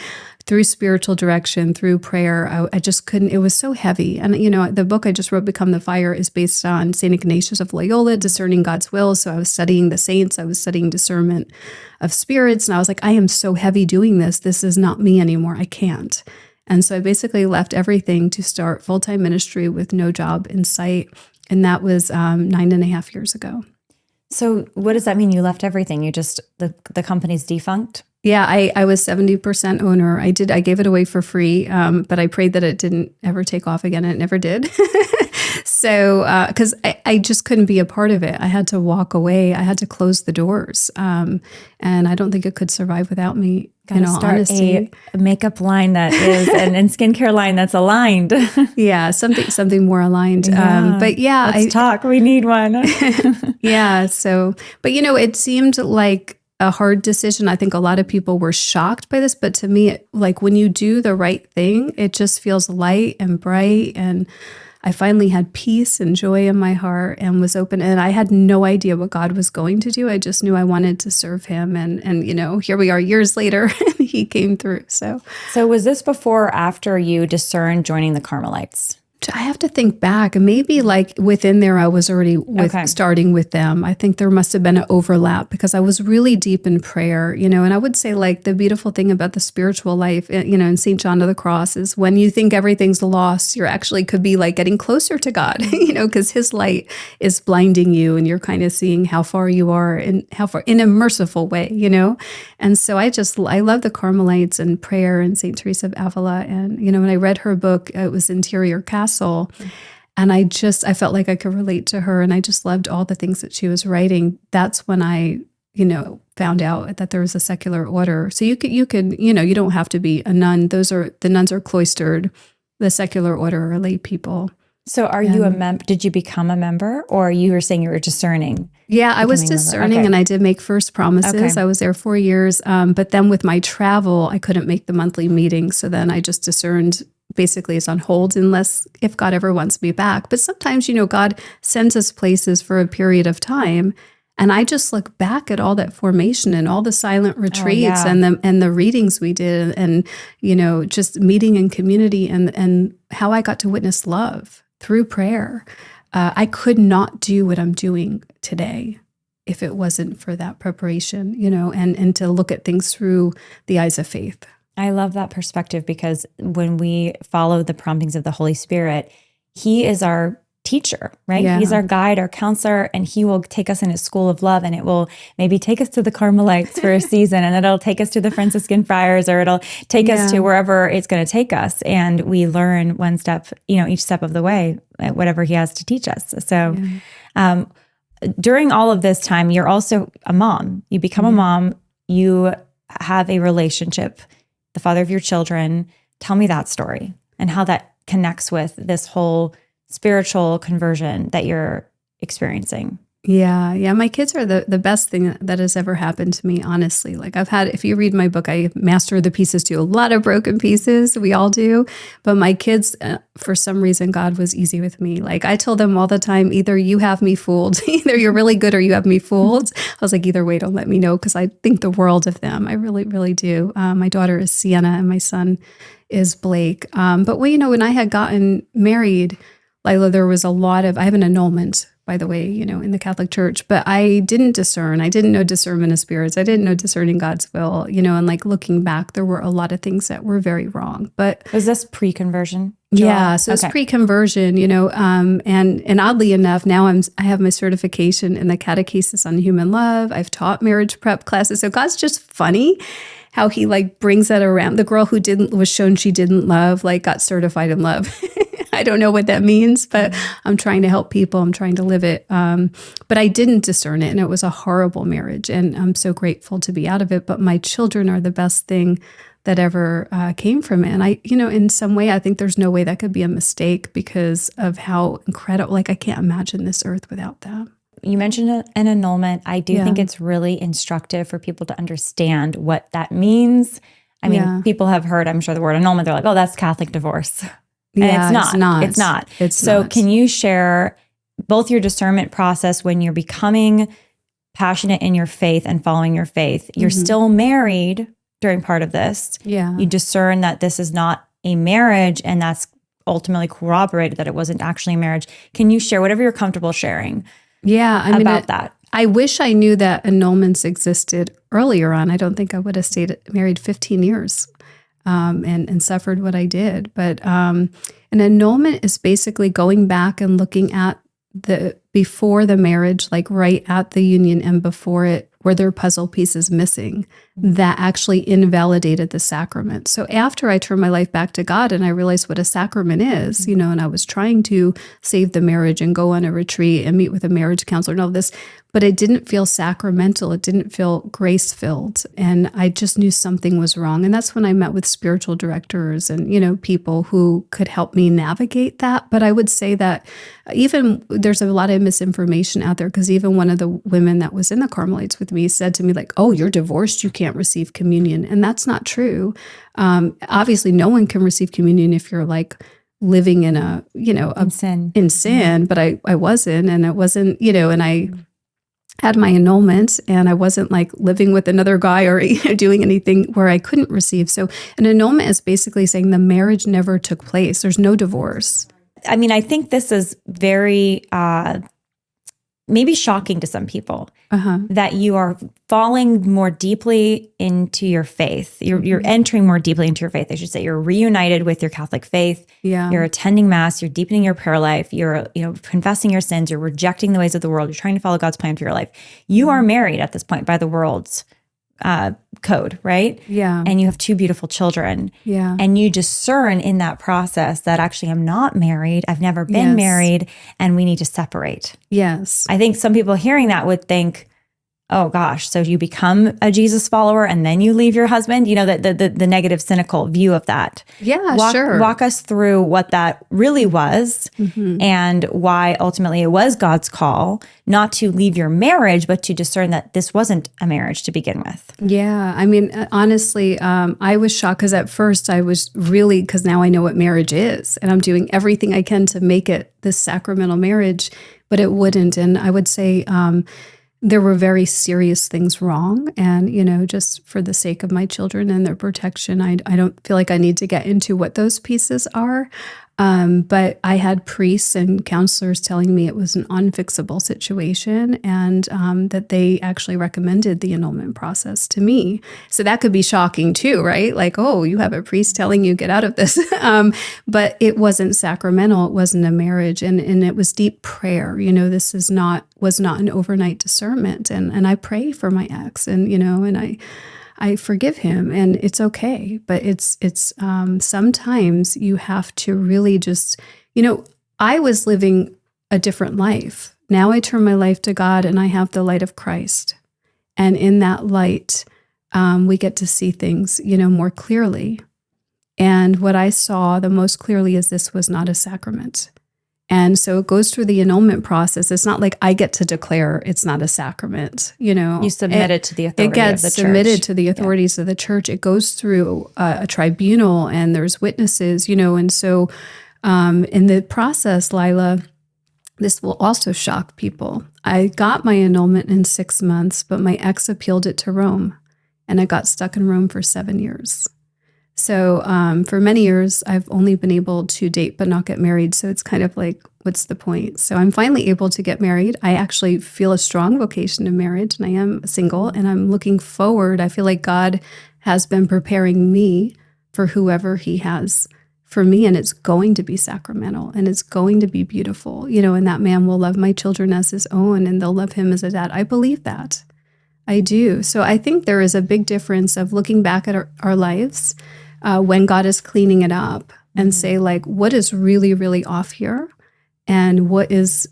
through spiritual direction, through prayer. I just couldn't, it was so heavy. And, the book I just wrote, Become the Fire, is based on St. Ignatius of Loyola, discerning God's will. So I was studying the saints. I was studying discernment of spirits. And I was like, I am so heavy doing this. This is not me anymore. I can't. And so I basically left everything to start full-time ministry with no job in sight. And that was 9.5 years ago. So what does that mean? You left everything? You just, the company's defunct? Yeah, I was 70% owner. I gave it away for free, but I prayed that it didn't ever take off again. And it never did. So, because I just couldn't be a part of it. I had to walk away. I had to close the doors. And I don't think it could survive without me. Gotta start a makeup line that is, and skincare line that's aligned. Yeah, something more aligned. But yeah, let's talk. We need one. Yeah. So, but it seemed like a hard decision. I think a lot of people were shocked by this, but to me, like when you do the right thing, it just feels light and bright. And I finally had peace and joy in my heart and was open. And I had no idea what God was going to do. I just knew I wanted to serve him. And here we are years later, and he came through. So was this before or after you discerned joining the Carmelites? I have to think back. Maybe like within there, I was already starting with them. I think there must have been an overlap because I was really deep in prayer, and I would say like the beautiful thing about the spiritual life, in St. John of the Cross is when you think everything's lost, you're actually could be like getting closer to God, because his light is blinding you and you're kind of seeing how far you are and how far in a merciful way, And so I love the Carmelites and prayer and St. Teresa of Avila. And, when I read her book, it was Interior Castle. And I felt like I could relate to her, and I just loved all the things that she was writing. That's when I, found out that there was a secular order. So you could, you don't have to be a nun. The nuns are cloistered. The secular order are lay people. So are you a member? Did you become a member, or you were saying you were discerning? Yeah, I was discerning, and I did make first promises. Okay. I was there 4 years. But then with my travel, I couldn't make the monthly meetings. So then I just discerned basically is on hold if God ever wants me back. But sometimes, God sends us places for a period of time. And I just look back at all that formation and all the silent retreats and the readings we did and, just meeting in community and how I got to witness love through prayer. I could not do what I'm doing today if it wasn't for that preparation, and to look at things through the eyes of faith. I love that perspective because when we follow the promptings of the Holy Spirit, he is our teacher, right? Yeah. He's our guide, our counselor, and he will take us in his school of love, and it will maybe take us to the Carmelites for a season, and it'll take us to the Franciscan friars, or it'll take us to wherever it's going to take us. And we learn one step, each step of the way, whatever he has to teach us. So during all of this time, you're also a mom. You become a mom. You have a relationship, the father of your children. Tell me that story and how that connects with this whole spiritual conversion that you're experiencing. Yeah. My kids are the best thing that has ever happened to me, honestly. Like if you read my book, I master the pieces too. A lot of broken pieces, we all do. But my kids, for some reason, God was easy with me. Like I told them all the time, either you have me fooled, either you're really good or you have me fooled. I was like, either way, don't let me know, because I think the world of them. I really, really do. My daughter is Sienna and my son is Blake. But when I had gotten married, Lila, there was I have an annulment, by the way, in the Catholic Church, but I didn't discern. I didn't know discernment of spirits. I didn't know discerning God's will, and like looking back, there were a lot of things that were very wrong. But was this pre-conversion, Joelle? Yeah, so it's pre-conversion, and oddly enough, now I have my certification in the catechesis on human love. I've taught marriage prep classes. So God's just funny how he like brings that around. The girl who was shown she didn't love, like got certified in love. I don't know what that means, but I'm trying to help people. I'm trying to live it. But I didn't discern it, and it was a horrible marriage, and I'm so grateful to be out of it. But my children are the best thing that ever came from it. And I, in some way, I think there's no way that could be a mistake because of how incredible, like I can't imagine this earth without them. You mentioned an annulment. I do think it's really instructive for people to understand what that means. I mean, people have heard, I'm sure, the word annulment. They're like, oh, that's Catholic divorce. And it's not. So can you share both your discernment process when you're becoming passionate in your faith and following your faith? You're still married during part of this. Yeah. You discern that this is not a marriage, and that's ultimately corroborated that it wasn't actually a marriage. Can you share whatever you're comfortable sharing about that? I wish I knew that annulments existed earlier on. I don't think I would have stayed married 15 years. And suffered what I did. But an annulment is basically going back and looking at before the marriage, like right at the union and before it were there puzzle pieces missing that actually invalidated the sacrament. So after I turned my life back to God and I realized what a sacrament is, and I was trying to save the marriage and go on a retreat and meet with a marriage counselor and all this, but it didn't feel sacramental. It didn't feel grace-filled. And I just knew something was wrong. And that's when I met with spiritual directors and, people who could help me navigate that. But I would say that even there's a lot of misinformation out there, because even one of the women that was in the Carmelites with me said to me, like, oh, you're divorced, you can't receive communion. And that's not true. Obviously, no one can receive communion if you're like living in in sin, but I wasn't, and it wasn't, and I had my annulment, and I wasn't like living with another guy or doing anything where I couldn't receive. So an annulment is basically saying the marriage never took place. There's no divorce. I mean, I think this is very maybe shocking to some people, that you are falling more deeply into your faith. You're entering more deeply into your faith. I should say you're reunited with your Catholic faith. Yeah. You're attending Mass. You're deepening your prayer life. You're confessing your sins. You're rejecting the ways of the world. You're trying to follow God's plan for your life. You are married at this point by the world's code, right? Yeah. And you have 2 beautiful children. Yeah. And you discern in that process that actually I'm not married. I've never been married, and we need to separate. Yes. I think some people hearing that would think, oh gosh, so you become a Jesus follower and then you leave your husband? The negative, cynical view of that. Yeah, sure. Walk us through what that really was and why ultimately it was God's call not to leave your marriage, but to discern that this wasn't a marriage to begin with. Yeah. I mean, honestly, I was shocked because at first I was really, because now I know what marriage is and I'm doing everything I can to make it this sacramental marriage, but it wouldn't. And I would say, there were very serious things wrong. And, just for the sake of my children and their protection, I don't feel like I need to get into what those pieces are. But I had priests and counselors telling me it was an unfixable situation, and that they actually recommended the annulment process to me. So that could be shocking too, right? Like, oh, you have a priest telling you get out of this. But it wasn't sacramental. It wasn't a marriage. And it was deep prayer. This was not an overnight discernment. And I pray for my ex, and I forgive him, and it's okay. But it's sometimes you have to really just, I was living a different life. Now I turn my life to God and I have the light of Christ. And in that light, we get to see things, more clearly. And what I saw the most clearly is this was not a sacrament. And so it goes through the annulment process. It's not like I get to declare it's not a sacrament, You submit it to the authority of the church. It gets submitted to the authorities of the church. It goes through a tribunal, and there's witnesses, And so in the process, Lila, this will also shock people. I got my annulment in 6 months, but my ex appealed it to Rome, and I got stuck in Rome for 7 years. So for many years, I've only been able to date but not get married. So it's kind of like, what's the point? So I'm finally able to get married. I actually feel a strong vocation to marriage, and I am single, and I'm looking forward. I feel like God has been preparing me for whoever he has for me, and it's going to be sacramental, and it's going to be beautiful, and that man will love my children as his own, and they'll love him as a dad. I believe that. I do. So I think there is a big difference of looking back at our lives when God is cleaning it up and say, like, what is really, really off here? And what is,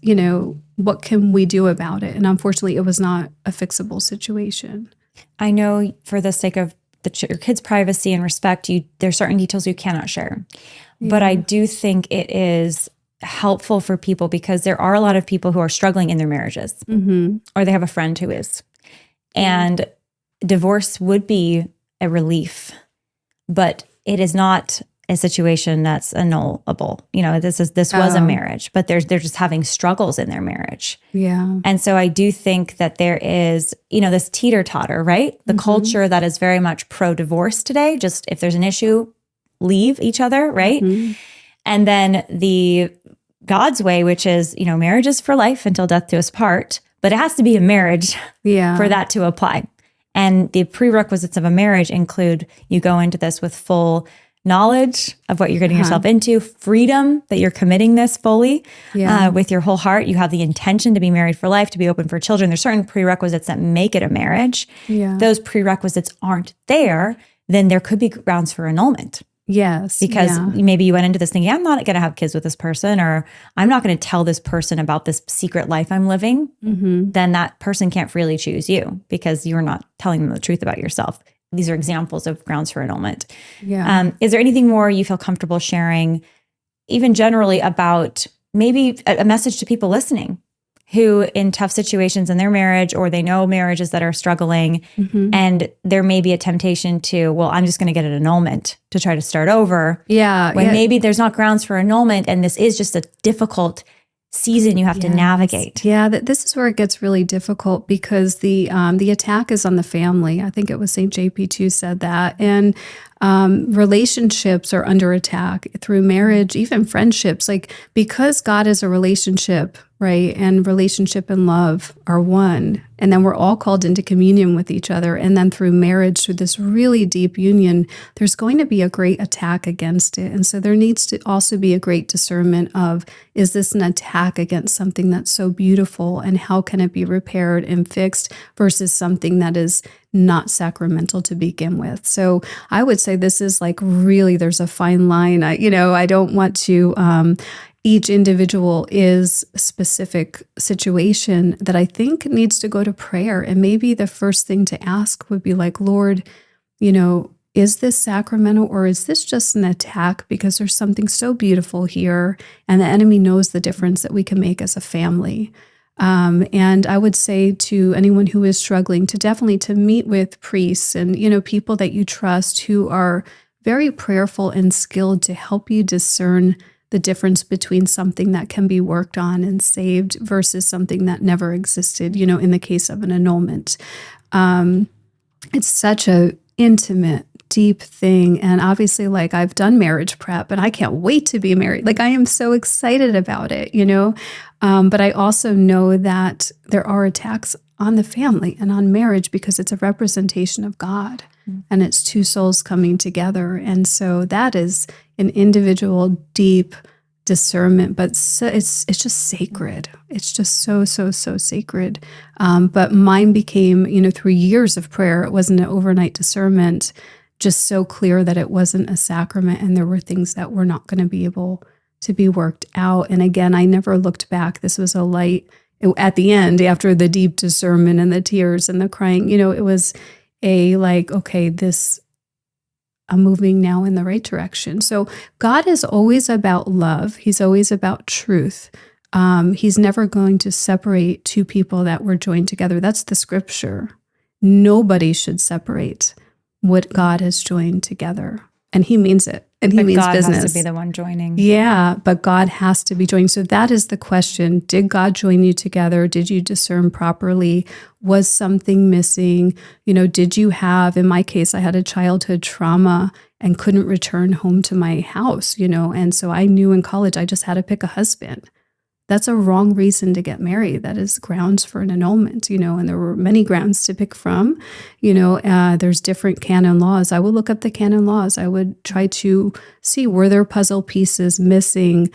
what can we do about it? And unfortunately, it was not a fixable situation. I know for the sake of your kids' privacy and respect, there's certain details you cannot share. Yeah. But I do think it is helpful for people because there are a lot of people who are struggling in their marriages, or they have a friend who is. And divorce would be a relief, but it is not a situation that's annullable. This was a marriage, but they're just having struggles in their marriage. Yeah. And so I do think that there is, this teeter-totter, right? The culture that is very much pro-divorce today, just if there's an issue, leave each other, right? And then the God's way, which is, marriage is for life until death do us part, but it has to be a marriage for that to apply. And the prerequisites of a marriage include you go into this with full knowledge of what you're getting yourself into, freedom that you're committing this fully with your whole heart. You have the intention to be married for life, to be open for children. There's certain prerequisites that make it a marriage. Yeah. Those prerequisites aren't there, then there could be grounds for annulment. Yes. Because maybe you went into this thinking, I'm not going to have kids with this person, or I'm not going to tell this person about this secret life I'm living. Then that person can't freely choose you because you're not telling them the truth about yourself. These are examples of grounds for annulment. Yeah. Is there anything more you feel comfortable sharing, even generally, about maybe a message to people listening who in tough situations in their marriage, or they know marriages that are struggling, and there may be a temptation to, well, I'm just going to get an annulment to try to start over. When maybe there's not grounds for annulment, and this is just a difficult season you have to navigate. Yeah, this is where it gets really difficult, because the attack is on the family. I think it was St. JP2 said that. And relationships are under attack through marriage, even friendships. Like, because God is a relationship, right? And relationship and love are one. And then we're all called into communion with each other. And then through marriage, through this really deep union, there's going to be a great attack against it. And so there needs to also be a great discernment of, is this an attack against something that's so beautiful, and how can it be repaired and fixed, versus something that is not sacramental to begin with. So I would say this is like, really, there's a fine line. I don't want to, each individual is a specific situation that I think needs to go to prayer. And maybe the first thing to ask would be like, Lord, is this sacramental, or is this just an attack because there's something so beautiful here, and the enemy knows the difference that we can make as a family? And I would say to anyone who is struggling to definitely to meet with priests and, people that you trust who are very prayerful and skilled to help you discern the difference between something that can be worked on and saved versus something that never existed, in the case of an annulment. It's such a intimate, deep thing. And obviously, like, I've done marriage prep and I can't wait to be married. Like, I am so excited about it, but I also know that there are attacks on the family and on marriage because it's a representation of God and it's two souls coming together. And so that is an individual, deep discernment, but it's just sacred. It's just so sacred. But mine became, through years of prayer, it wasn't an overnight discernment, just so clear that it wasn't a sacrament and there were things that were not going to be able to be worked out. And again, I never looked back. This was a light at the end, after the deep discernment and the tears and the crying, it was a like, okay, I'm moving now in the right direction. So God is always about love. He's always about truth. He's never going to separate two people that were joined together. That's the scripture. Nobody should separate what God has joined together. And he means it. And he means business. God has to be the one joining. Yeah, but God has to be joined. So that is the question. Did God join you together? Did you discern properly? Was something missing? Did you have, in my case, I had a childhood trauma and couldn't return home to my house, and so I knew in college I just had to pick a husband. That's a wrong reason to get married. That is grounds for an annulment, and there were many grounds to pick from. There's different canon laws. I would look up the canon laws. I would try to see, were there puzzle pieces missing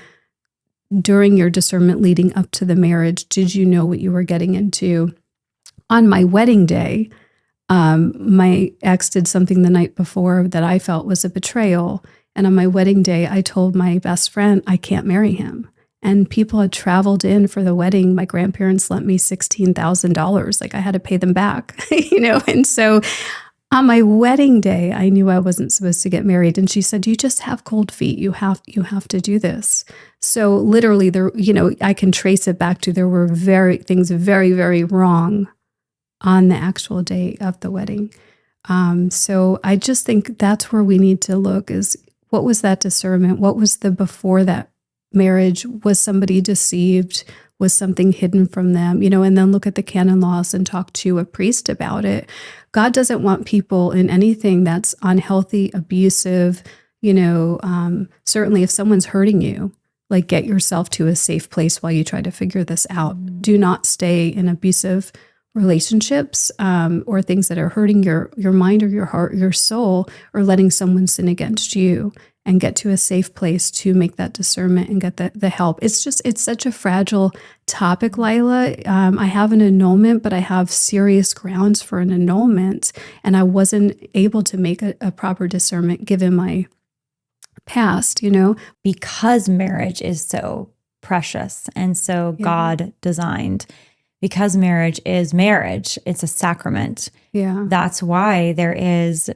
during your discernment leading up to the marriage? Did you know what you were getting into? On my wedding day, my ex did something the night before that I felt was a betrayal. And on my wedding day, I told my best friend, I can't marry him. And people had traveled in for the wedding. My grandparents lent me $16,000. Like, I had to pay them back, And so on my wedding day, I knew I wasn't supposed to get married. And she said, you just have cold feet. You have to do this. So literally there, I can trace it back to, there were things very, very wrong on the actual day of the wedding. So I just think that's where we need to look, is what was that discernment? What was the before that marriage? Was somebody deceived? Was something hidden from them? And then look at the canon laws and talk to a priest about it. God doesn't want people in anything that's unhealthy, abusive, certainly if someone's hurting you, like, get yourself to a safe place while you try to figure this out. Do not stay in abusive relationships, or things that are hurting your mind or your heart, your soul, or letting someone sin against you, and get to a safe place to make that discernment and get the help. It's such a fragile topic, Lila. I have an annulment, but I have serious grounds for an annulment, and I wasn't able to make a proper discernment given my past, Because marriage is so precious and so God designed, because marriage is marriage, it's a sacrament. Yeah. That's why there is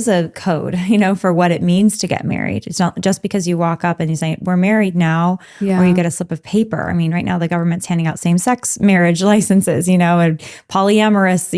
a code, for what it means to get married. It's not just because you walk up and you say, we're married now, or you get a slip of paper. I mean, right now the government's handing out same-sex marriage licenses, and polyamorous,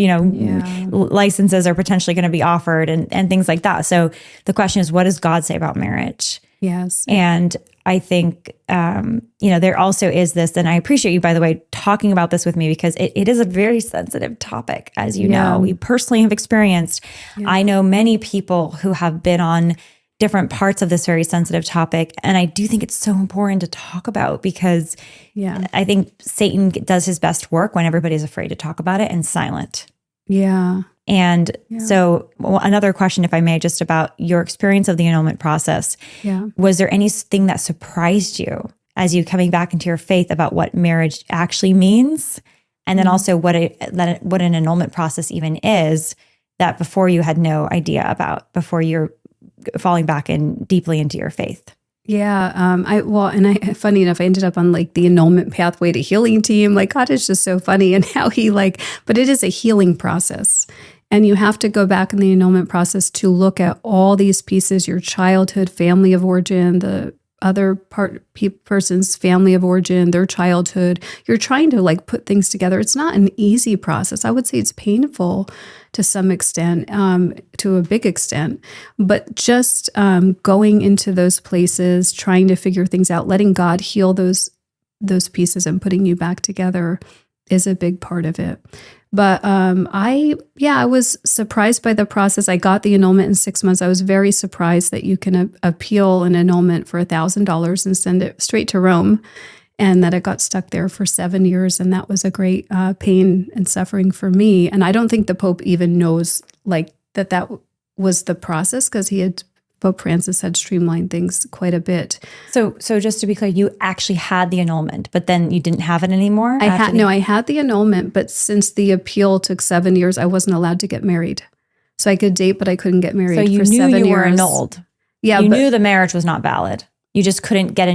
licenses are potentially going to be offered and things like that. So the question is, what does God say about marriage? Yes. And I think, there also is this, and I appreciate you, by the way, talking about this with me, because it is a very sensitive topic, as you know. We personally have experienced. I know many people who have been on different parts of this very sensitive topic. And I do think it's so important to talk about, because I think Satan does his best work when everybody's afraid to talk about it and silent. Yeah. And so another question, if I may, just about your experience of the annulment process. Yeah. Was there anything that surprised you as you coming back into your faith about what marriage actually means? And then also what an annulment process even is, that before you had no idea about, before you're falling back in deeply into your faith? Yeah. Funny enough, I ended up on the annulment pathway to healing team. God is just so funny, and how but it is a healing process. And you have to go back in the annulment process to look at all these pieces, your childhood, family of origin, the other person's family of origin, their childhood. You're trying to put things together. It's not an easy process. I would say it's painful to some extent, to a big extent, but just going into those places, trying to figure things out, letting God heal those pieces and putting you back together is a big part of it. But I was surprised by the process. I got the annulment in 6 months. I was very surprised that you can appeal an annulment for $1,000 and send it straight to Rome, and that it got stuck there for 7 years. And that was a great pain and suffering for me. And I don't think the Pope even knows that was the process, because Pope Francis had streamlined things quite a bit. So just to be clear, you actually had the annulment, but then you didn't have it anymore? I had the annulment, but since the appeal took 7 years, I wasn't allowed to get married. So I could date, but I couldn't get married for 7 years. So you knew you were annulled. Yeah, you knew the marriage was not valid. You just couldn't get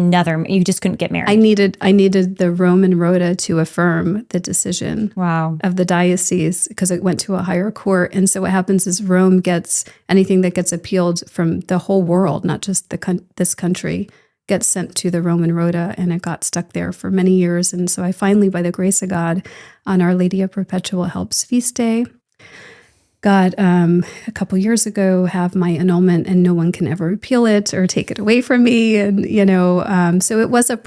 you just couldn't get married. I needed the Roman Rota to affirm the decision of the diocese, because it went to a higher court. And so what happens is Rome gets anything that gets appealed from the whole world, not just this country, gets sent to the Roman Rota, and it got stuck there for many years. And so I finally, by the grace of God, on Our Lady of Perpetual Helps feast day, got a couple years ago have my annulment, and no one can ever repeal it or take it away from me. And so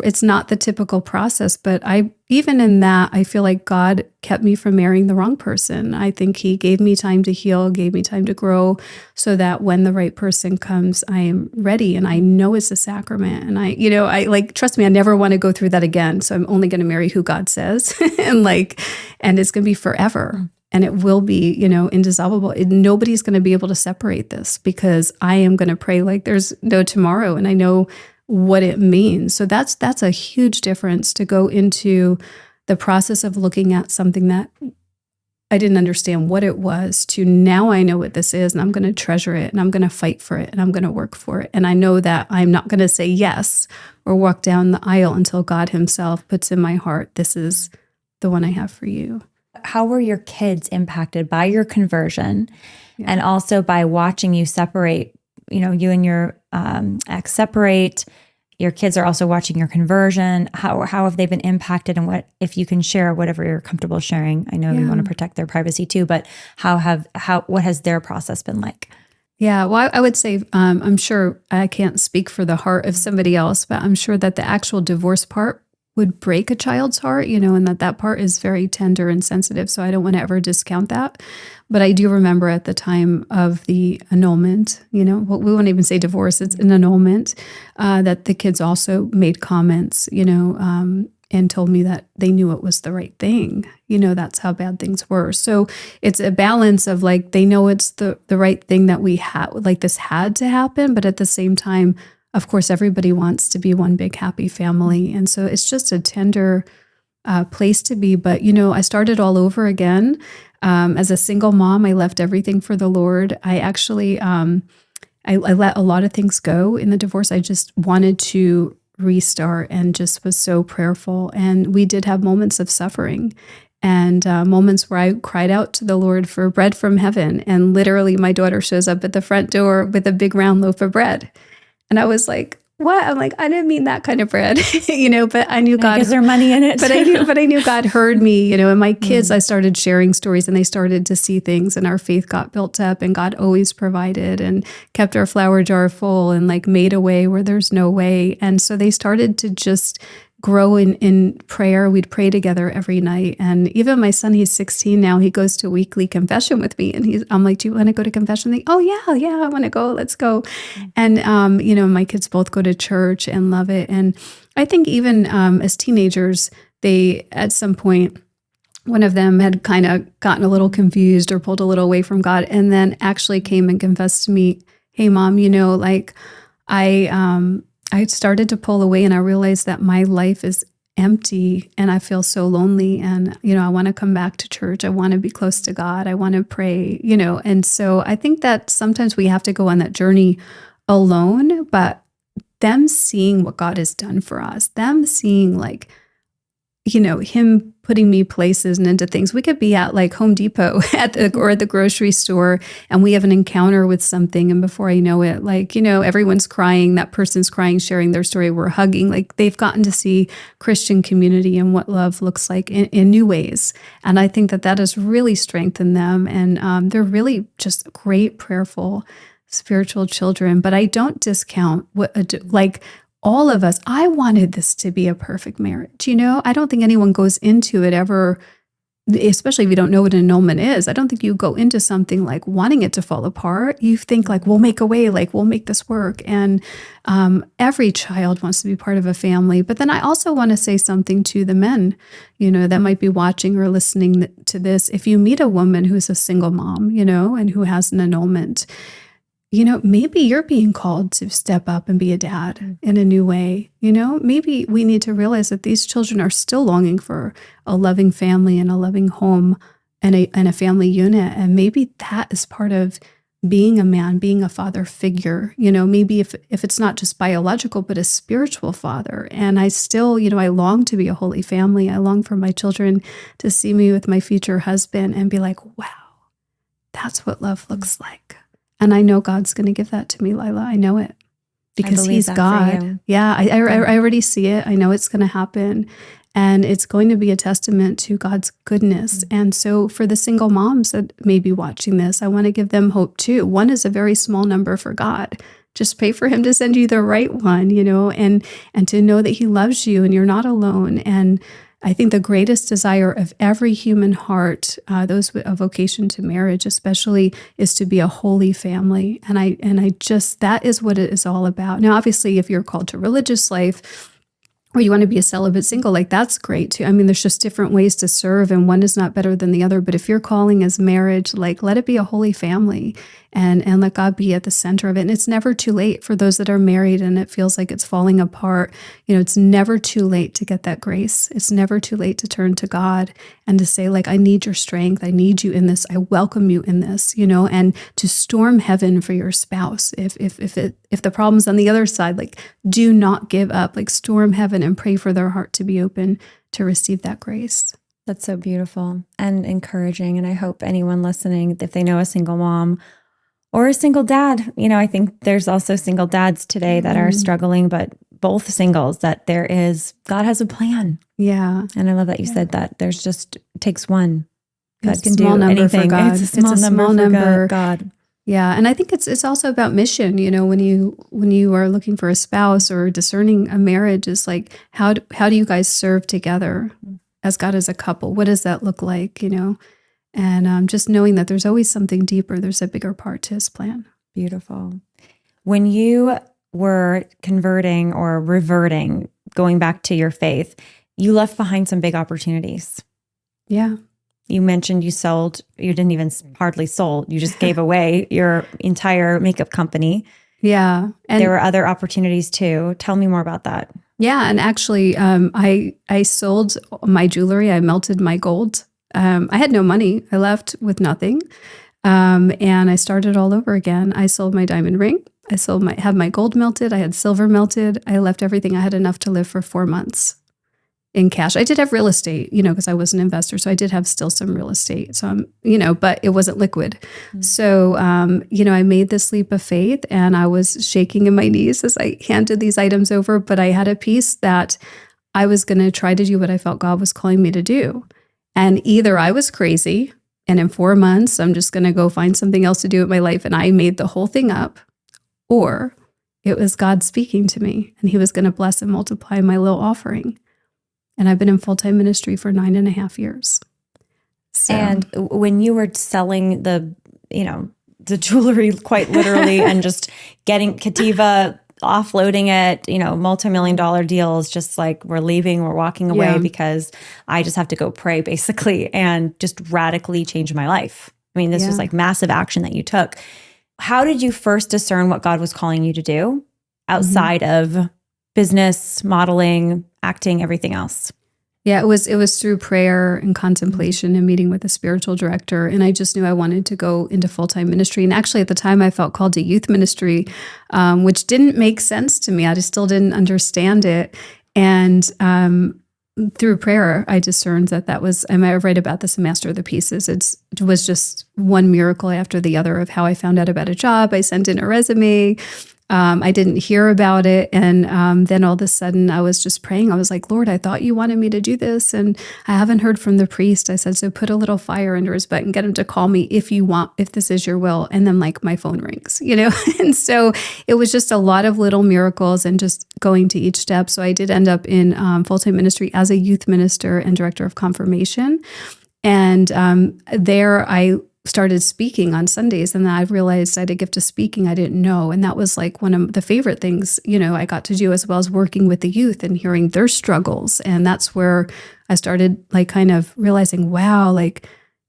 it's not the typical process, but even in that, I feel like God kept me from marrying the wrong person. I think He gave me time to heal, gave me time to grow, so that when the right person comes, I am ready, and I know it's a sacrament. And I trust me, I never want to go through that again. So I'm only going to marry who God says, and it's going to be forever. And it will be, indissoluble. Nobody's going to be able to separate this, because I am going to pray like there's no tomorrow, and I know what it means. So that's a huge difference, to go into the process of looking at something that I didn't understand what it was, to now I know what this is, and I'm going to treasure it, and I'm going to fight for it, and I'm going to work for it. And I know that I'm not going to say yes or walk down the aisle until God Himself puts in my heart, this is the one I have for you. How were your kids impacted by your conversion, and also by watching you separate, you and your ex separate? Your kids are also watching your conversion. How have they been impacted, and what, if you can share whatever you're comfortable sharing? I know you want to protect their privacy too, but what has their process been like? Yeah, well, I would say, I'm sure I can't speak for the heart of somebody else, but I'm sure that the actual divorce part would break a child's heart, and that part is very tender and sensitive. So I don't want to ever discount that. But I do remember at the time of the annulment, we won't even say divorce, it's an annulment, that the kids also made comments, in and told me that they knew it was the right thing. That's how bad things were. So it's a balance of like, they know it's the right thing that we had, like this had to happen. But at the same time, of course, everybody wants to be one big happy family. And so it's just a tender place to be. But, I started all over again. As a single mom, I left everything for the Lord. I actually, I let a lot of things go in the divorce. I just wanted to restart and just was so prayerful. And we did have moments of suffering and moments where I cried out to the Lord for bread from heaven. And literally my daughter shows up at the front door with a big round loaf of bread. And I was like, what? I'm like, I didn't mean that kind of bread, but I knew God. Is there money in it? But I knew God heard me, and my kids, I started sharing stories and they started to see things and our faith got built up and God always provided and kept our flour jar full and like made a way where there's no way. And so they started to just grow in prayer. We'd pray together every night. And even my son, he's 16 now, he goes to weekly confession with me. And I'm like, do you want to go to confession? Oh yeah, I want to go. Let's go. And, my kids both go to church and love it. And I think even as teenagers, they, at some point, one of them had kind of gotten a little confused or pulled a little away from God and then actually came and confessed to me, hey, Mom, I started to pull away and I realized that my life is empty and I feel so lonely and, I want to come back to church. I want to be close to God. I want to pray, and so I think that sometimes we have to go on that journey alone, but them seeing what God has done for us, them seeing like, him putting me places and into things. We could be at like Home Depot or at the grocery store and we have an encounter with something. And before I know it, like, everyone's crying, that person's crying, sharing their story, we're hugging. Like they've gotten to see Christian community and what love looks like in new ways. And I think that has really strengthened them. And they're really just great, prayerful, spiritual children. But I don't discount all of us, I wanted this to be a perfect marriage. I don't think anyone goes into it ever, especially if you don't know what an annulment is. I don't think you go into something like wanting it to fall apart. You think like, we'll make a way, like we'll make this work. And every child wants to be part of a family. But then I also want to say something to the men, that might be watching or listening to this. If you meet a woman who's a single mom, and who has an annulment, maybe you're being called to step up and be a dad in a new way. Maybe we need to realize that these children are still longing for a loving family and a loving home and a family unit. And maybe that is part of being a man, being a father figure, maybe if it's not just biological, but a spiritual father. And I still, I long to be a holy family. I long for my children to see me with my future husband and be like, wow, that's what love looks like. And I know God's going to give that to me, Lila. I know it because he's God. Yeah, I already see it. I know it's going to happen. And it's going to be a testament to God's goodness. Mm-hmm. And so for the single moms that may be watching this, I want to give them hope too. One is a very small number for God. Just pray for him to send you the right one, and to know that he loves you and you're not alone. And I think the greatest desire of every human heart, those with a vocation to marriage especially, is to be a holy family. And I just, that is what it is all about. Now, obviously, if you're called to religious life, or you want to be a celibate single, like that's great too. I mean, there's just different ways to serve and one is not better than the other. But if your calling is marriage, like let it be a holy family and let God be at the center of it. And it's never too late for those that are married and it feels like it's falling apart. It's never too late to get that grace. It's never too late to turn to God and to say like, I need your strength. I need you in this. I welcome you in this, and to storm heaven for your spouse. If the problem's on the other side, like do not give up, like storm heaven and pray for their heart to be open to receive that grace. That's so beautiful and encouraging. And I hope anyone listening, if they know a single mom or a single dad, I think there's also single dads today that are struggling, but both singles, that God has a plan. Yeah. And I love that you said that it takes one. God can do anything. For God. It's a small number for God. Yeah. And I think it's also about mission, when you are looking for a spouse or discerning a marriage, is like, how do you guys serve together as God as a couple? What does that look like, And just knowing that there's always something deeper, there's a bigger part to his plan. Beautiful. When you were converting or reverting, going back to your faith, you left behind some big opportunities. Yeah. You mentioned you didn't even hardly sold, you just gave away your entire makeup company. Yeah. And there were other opportunities too. Tell me more about that. yeah. And actually, I sold my jewelry. I melted my gold. I had no money. I left with nothing. And I started all over again. I sold my diamond ring. Had my gold melted. I had silver melted. I left everything. I had enough to live for 4 months in cash. I did have real estate, because I was an investor. So I did have still some real estate. So but it wasn't liquid. Mm-hmm. So, I made this leap of faith, and I was shaking in my knees as I handed these items over. But I had a peace that I was going to try to do what I felt God was calling me to do. And either I was crazy, and in 4 months, I'm just going to go find something else to do with my life, and I made the whole thing up, or it was God speaking to me, and he was going to bless and multiply my little offering. And I've been in full-time ministry for 9.5 years. So. And when you were selling the jewelry quite literally and just getting Kativa, offloading it, multi-million-dollar deals, just like we're walking away because I just have to go pray basically and just radically change my life. I mean, this was like massive action that you took. How did you first discern what God was calling you to do outside of business, modeling, acting, everything else? Yeah, it was through prayer and contemplation and meeting with a spiritual director. And I just knew I wanted to go into full-time ministry. And actually at the time I felt called to youth ministry, which didn't make sense to me. I just still didn't understand it. And through prayer, I discerned that was, I might write about this in Master of the Pieces. It was just one miracle after the other of how I found out about a job. I sent in a resume. I didn't hear about it. And then all of a sudden I was just praying. I was like, Lord, I thought you wanted me to do this. And I haven't heard from the priest. I said, so put a little fire under his butt and get him to call me if this is your will. And then my phone rings, And so it was just a lot of little miracles and just going to each step. So I did end up in full-time ministry as a youth minister and director of confirmation. And there I started speaking on Sundays, and then I realized I had a gift of speaking I didn't know. And that was like one of the favorite things, I got to do, as well as working with the youth and hearing their struggles. And that's where I started kind of realizing, wow,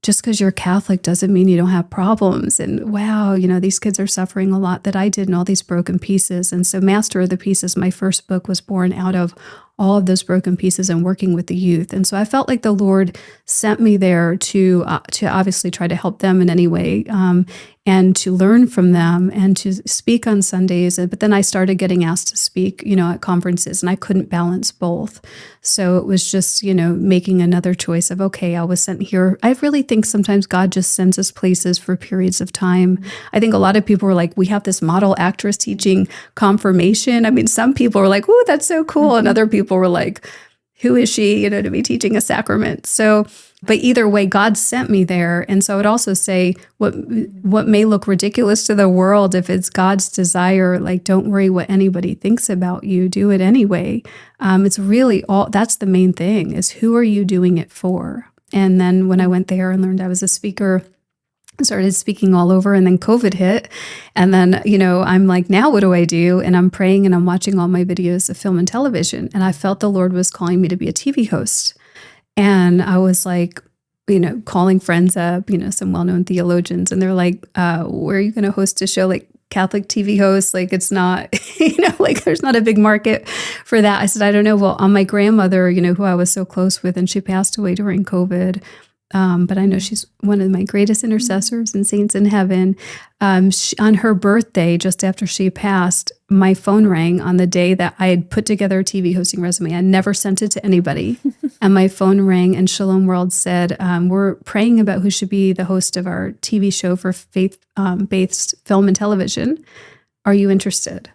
just because you're Catholic doesn't mean you don't have problems. And wow, these kids are suffering a lot that I did, and all these broken pieces. And so Master of the Pieces, my first book, was born out of all of those broken pieces and working with the youth. And so I felt like the Lord sent me there to obviously try to help them in any way, and to learn from them and to speak on Sundays. But then I started getting asked to speak, at conferences, and I couldn't balance both. So it was just, making another choice of, okay, I was sent here. I really think sometimes God just sends us places for periods of time. I think a lot of people were like, we have this model actress teaching confirmation. I mean, some people were like, oh, that's so cool. And other people were like, who is she, to be teaching a sacrament? So, but either way, God sent me there. And so I would also say what may look ridiculous to the world, if it's God's desire, don't worry what anybody thinks about you, do it anyway. It's really that's the main thing, is who are you doing it for? And then when I went there and learned I was a speaker, I started speaking all over, and then COVID hit. And then, I'm like, now what do I do? And I'm praying and I'm watching all my videos of film and television. And I felt the Lord was calling me to be a TV host. And I was like, calling friends up, some well-known theologians. And they're like, where are you going to host a show? Catholic TV host? It's not, there's not a big market for that. I said, I don't know. Well, my grandmother, who I was so close with, and she passed away during COVID. But I know she's one of my greatest intercessors and saints in heaven. On her birthday, just after she passed, my phone rang on the day that I had put together a TV hosting resume. I never sent it to anybody. And my phone rang, and Shalom World said, we're praying about who should be the host of our TV show for faith-based film and television. Are you interested?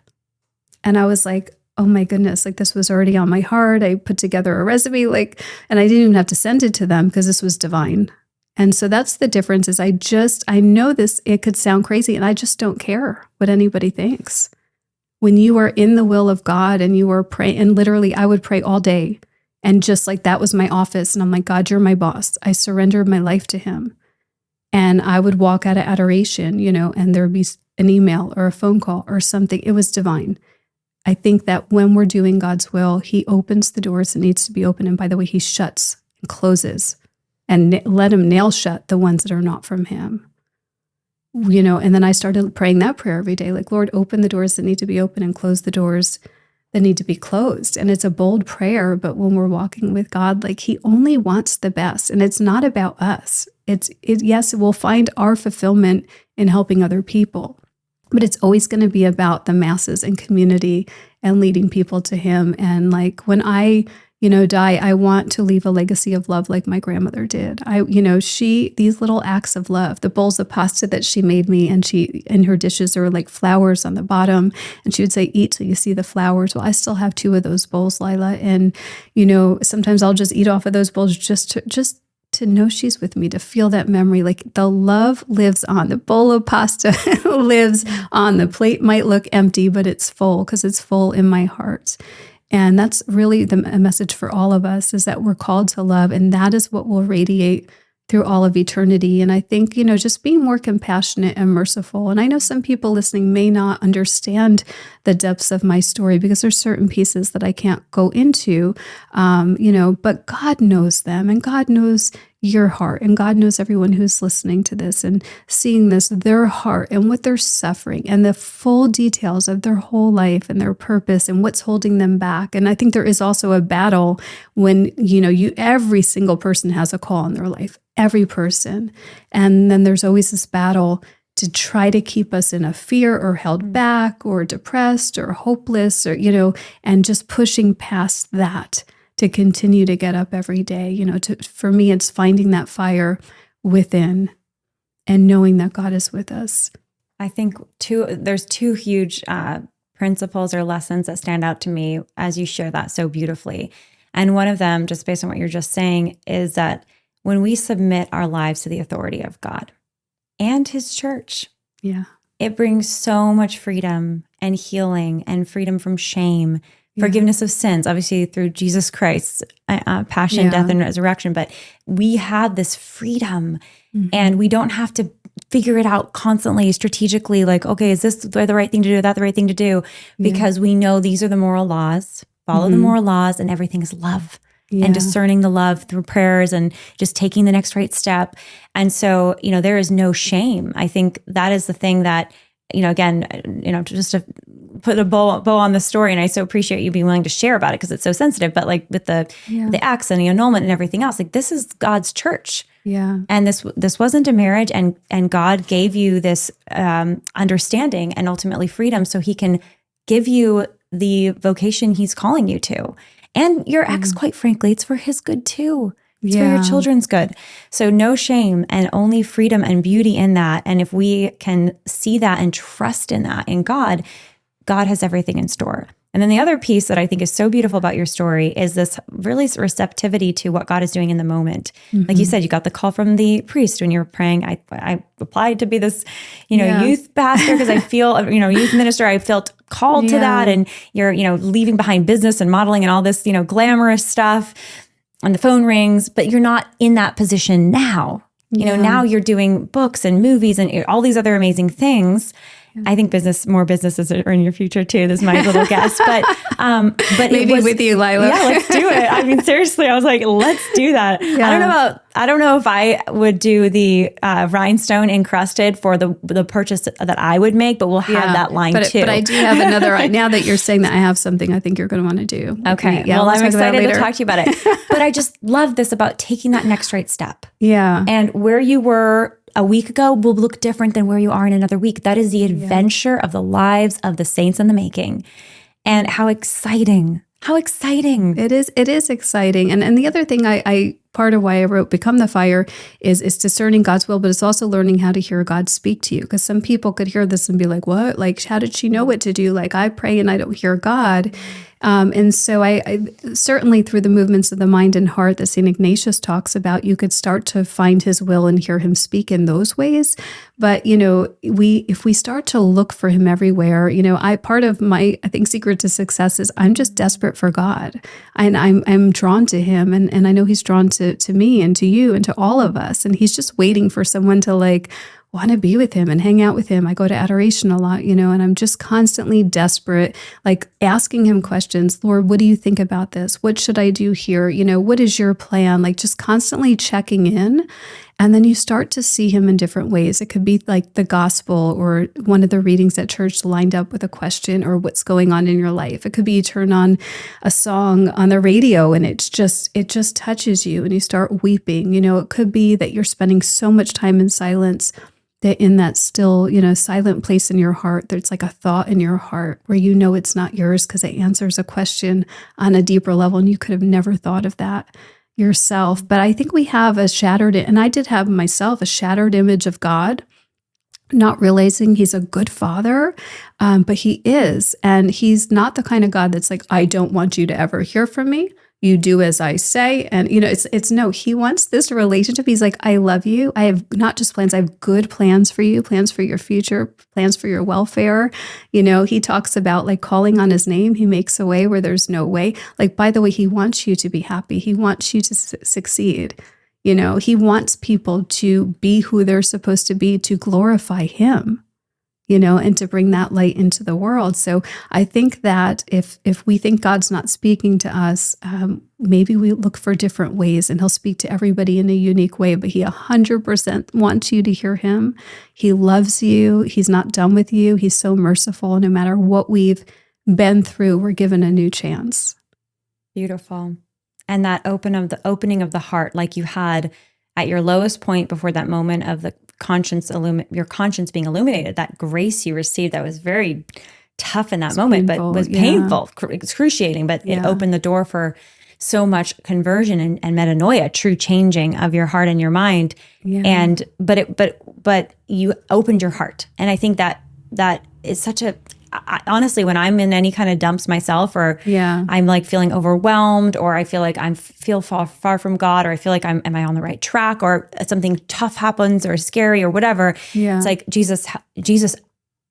And I was like, oh my goodness, this was already on my heart. I put together a resume, and I didn't even have to send it to them because this was divine. And so that's the difference, is I know this, it could sound crazy, and I just don't care what anybody thinks. When you are in the will of God and you are praying, and literally I would pray all day, and just that was my office. And I'm like, God, you're my boss. I surrendered my life to him. And I would walk out of adoration, and there would be an email or a phone call or something. It was divine. I think that when we're doing God's will, he opens the doors that needs to be open. And by the way, he shuts and closes and let him nail shut the ones that are not from him. And then I started praying that prayer every day, like, Lord, open the doors that need to be open and close the doors that need to be closed. And it's a bold prayer, but when we're walking with God, like, he only wants the best. And it's not about us. Yes, we'll find our fulfillment in helping other people, but it's always going to be about the masses and community and leading people to him. And like, when I, die, I want to leave a legacy of love like my grandmother did. These little acts of love, the bowls of pasta that she made me, and in her dishes there were like flowers on the bottom, and she would say, eat till you see the flowers. Well, I still have 2 of those bowls, Lila. And, sometimes I'll just eat off of those bowls just to know she's with me, to feel that memory. Like, the love lives on. The bowl of pasta lives on. The plate might look empty, but it's full because it's full in my heart. And that's really a message for all of us, is that we're called to love, and that is what will radiate through all of eternity. And I think, just being more compassionate and merciful. And I know some people listening may not understand the depths of my story because there's certain pieces that I can't go into, but God knows them, and God knows your heart, and God knows everyone who's listening to this and seeing this, their heart and what they're suffering and the full details of their whole life and their purpose and what's holding them back. And I think there is also a battle when, every single person has a call in their life, every person. And then there's always this battle to try to keep us in a fear or held back or depressed or hopeless or, and just pushing past that to continue to get up every day. For me, it's finding that fire within and knowing that God is with us. I think there's 2 huge principles or lessons that stand out to me as you share that so beautifully. And one of them, just based on what you're just saying, is that when we submit our lives to the authority of God and his church, it brings so much freedom and healing and freedom from shame, forgiveness of sins, obviously through Jesus Christ's passion, death, and resurrection. But we have this freedom, and we don't have to figure it out constantly, strategically, like, okay, is this the right thing to do, that the right thing to do? Because we know these are the moral laws, follow the moral laws, and everything is love. And discerning the love through prayers and just taking the next right step. And so, there is no shame. I think that is the thing that, again, just to put a bow on the story, and I so appreciate you being willing to share about it because it's so sensitive, but like with the acts and the annulment and everything else, like, this is God's church. Yeah. And this wasn't a marriage, and God gave you this understanding and ultimately freedom so he can give you the vocation he's calling you to. And your ex, quite frankly, it's for his good too. It's for your children's good. So no shame, and only freedom and beauty in that. And if we can see that and trust in that, in God, God has everything in store. And then the other piece that I think is so beautiful about your story is this really receptivity to what God is doing in the moment. Like you said, you got the call from the priest when you were praying. I applied to be this, youth pastor because I feel, youth minister. I felt called to that. And you're, leaving behind business and modeling and all this, glamorous stuff. And the phone rings, but you're not in that position now. Now you're doing books and movies and all these other amazing things. I think more businesses are in your future too. This is my little guess, but maybe with you, Lila. Yeah, let's do it. I mean, seriously, I was like, let's do that. Yeah. I don't know if I would do the rhinestone encrusted for the purchase that I would make, but we'll have that line too. But I do have another. Now that you're saying that, I have something I think you're going to want to do. Okay. Well, I'm excited to talk to you about it. But I just love this about taking that next right step. Yeah. And where you were a week ago will look different than where you are in another week. That is the adventure of the lives of the saints in the making. And how exciting. How exciting. It is exciting. And the other thing I part of why I wrote Become the Fire is discerning God's will, but it's also learning how to hear God speak to you. Because some people could hear this and be like, what? Like, how did she know what to do? Like, I pray and I don't hear God. And so I certainly through the movements of the mind and heart that St. Ignatius talks about, you could start to find his will and hear him speak in those ways. But, if we start to look for him everywhere, part of my, I think, secret to success is I'm just desperate for God. And I'm drawn to him. And I know he's drawn to me and to you and to all of us. And he's just waiting for someone to want to be with him and hang out with him. I go to adoration a lot, and I'm just constantly desperate, like asking him questions. Lord, what do you think about this? What should I do here? What is your plan? Like just constantly checking in. And then you start to see him in different ways. It could be like the gospel or one of the readings at church lined up with a question or what's going on in your life. It could be you turn on a song on the radio and it just touches you and you start weeping. It could be that you're spending so much time in silence that in that still, silent place in your heart, there's like a thought in your heart where it's not yours because it answers a question on a deeper level and you could have never thought of that yourself. But I think we have and I did have myself, a shattered image of God, not realizing he's a good father, but he is. And he's not the kind of God that's like, I don't want you to ever hear from me. You do as I say. And, it's no, he wants this relationship. He's like, I love you. I have not just plans, I have good plans for you, plans for your future, plans for your welfare. He talks about like calling on his name. He makes a way where there's no way. Like, by the way, he wants you to be happy. He wants you to succeed. He wants people to be who they're supposed to be, to glorify him. And to bring that light into the world. So I think that if we think God's not speaking to us, maybe we look for different ways and he'll speak to everybody in a unique way, but he 100% wants you to hear him. He loves you. He's not done with you. He's so merciful. No matter what we've been through, we're given a new chance. Beautiful. And that opening of the heart, like you had at your lowest point before that moment of the your conscience being illuminated, that grace you received that was very tough in that moment, painful, but was painful, excruciating, but it opened the door for so much conversion and metanoia, true changing of your heart and your mind. Yeah. And, but you opened your heart. And I think that is such honestly, when I'm in any kind of dumps myself, or I'm like feeling overwhelmed, or I feel like I feel far from God, or I feel like am I on the right track, or something tough happens or scary or whatever. Yeah. It's like, Jesus,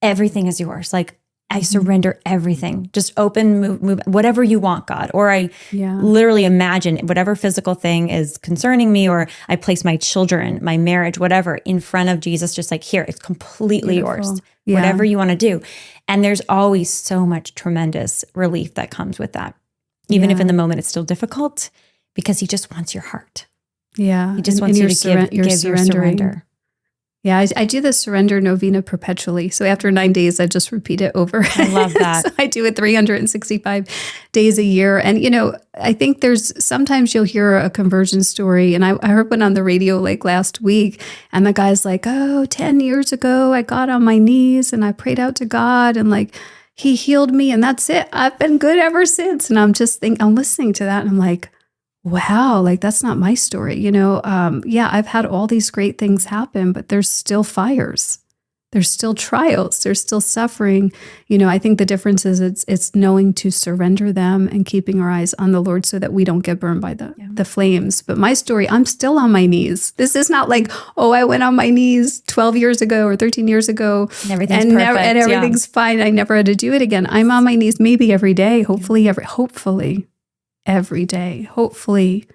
everything is yours. Like, I surrender everything. Just open, move, whatever you want, God. Or I literally imagine whatever physical thing is concerning me, or I place my children, my marriage, whatever, in front of Jesus, just like, here, it's completely yours. Yeah. Whatever you want to do. And there's always so much tremendous relief that comes with that. Even if in the moment it's still difficult, because he just wants your heart. Yeah. He just wants you to give your surrender. Yeah, I do the surrender novena perpetually. So after 9 days, I just repeat it over. I love that. So I do it 365 days a year. And, I think sometimes you'll hear a conversion story. And I heard one on the radio like last week. And the guy's like, 10 years ago, I got on my knees and I prayed out to God. And like, he healed me. And that's it. I've been good ever since. And I'm listening to that. And I'm like, wow, like that's not my story. I've had all these great things happen, but there's still fires. There's still trials. There's still suffering. I think the difference is it's knowing to surrender them and keeping our eyes on the Lord so that we don't get burned by the flames. But my story, I'm still on my knees. This is not like, I went on my knees 12 years ago or 13 years ago and everything's perfect, and everything's fine. I never had to do it again. I'm on my knees maybe every day, hopefully every day, hopefully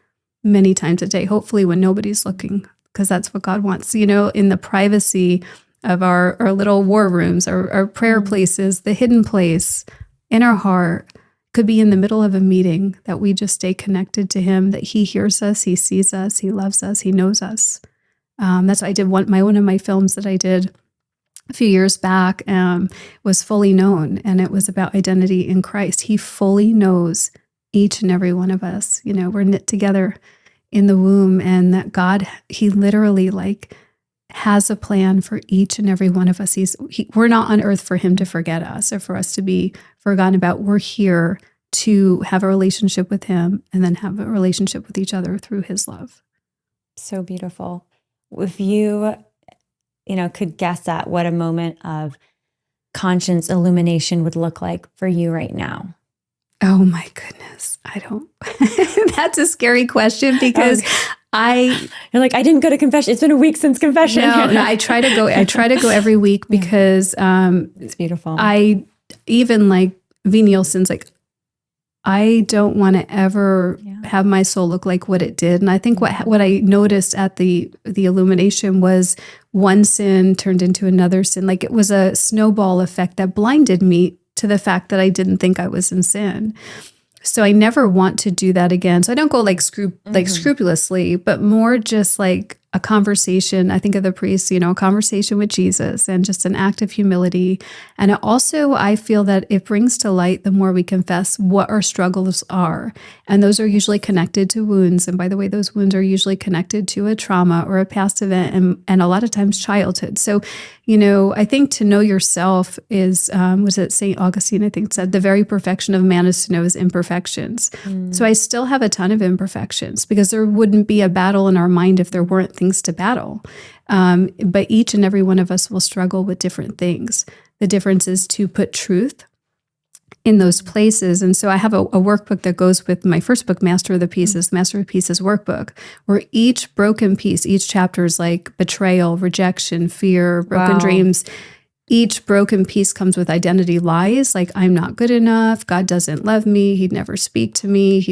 many times a day, hopefully when nobody's looking, because that's what God wants, in the privacy of our little war rooms, our prayer places, the hidden place in our heart. Could be in the middle of a meeting, that we just stay connected to him, that he hears us, he sees us, he loves us, he knows us. That's why I did one of my films that I did a few years back was Fully Known, and it was about identity in Christ. He fully knows each and every one of us. We're knit together in the womb, and that God, he literally has a plan for each and every one of us. We're not on earth for him to forget us or for us to be forgotten about. We're here to have a relationship with him and then have a relationship with each other through his love. So beautiful. If you, could guess at what a moment of conscience illumination would look like for you right now. Oh my goodness. I don't, that's a scary question, because you're like, I didn't go to confession. It's been a week since confession. No, I try to go every week, because it's beautiful. I even venial sins, I don't want to ever have my soul look like what it did. And I think what I noticed at the illumination was one sin turned into another sin. Like it was a snowball effect that blinded me to the fact that I didn't think I was in sin. So I never want to do that again. So I don't go like scrupulously, but more just like a conversation. I think of the priest, a conversation with Jesus and just an act of humility. And it also, I feel that it brings to light the more we confess what our struggles are. And those are usually connected to wounds. And by the way, those wounds are usually connected to a trauma or a past event and a lot of times childhood. So, I think to know yourself is, was it St. Augustine, I think said, the very perfection of man is to know his imperfections. So I still have a ton of imperfections because there wouldn't be a battle in our mind if there weren't things to battle. But each and every one of us will struggle with different things. The difference is to put truth in those places. And so I have a workbook that goes with my first book, Master of the Pieces workbook, where each broken piece, each chapter is like betrayal, rejection, fear, broken dreams. Each broken piece comes with identity lies, like I'm not good enough, God doesn't love me, he'd never speak to me,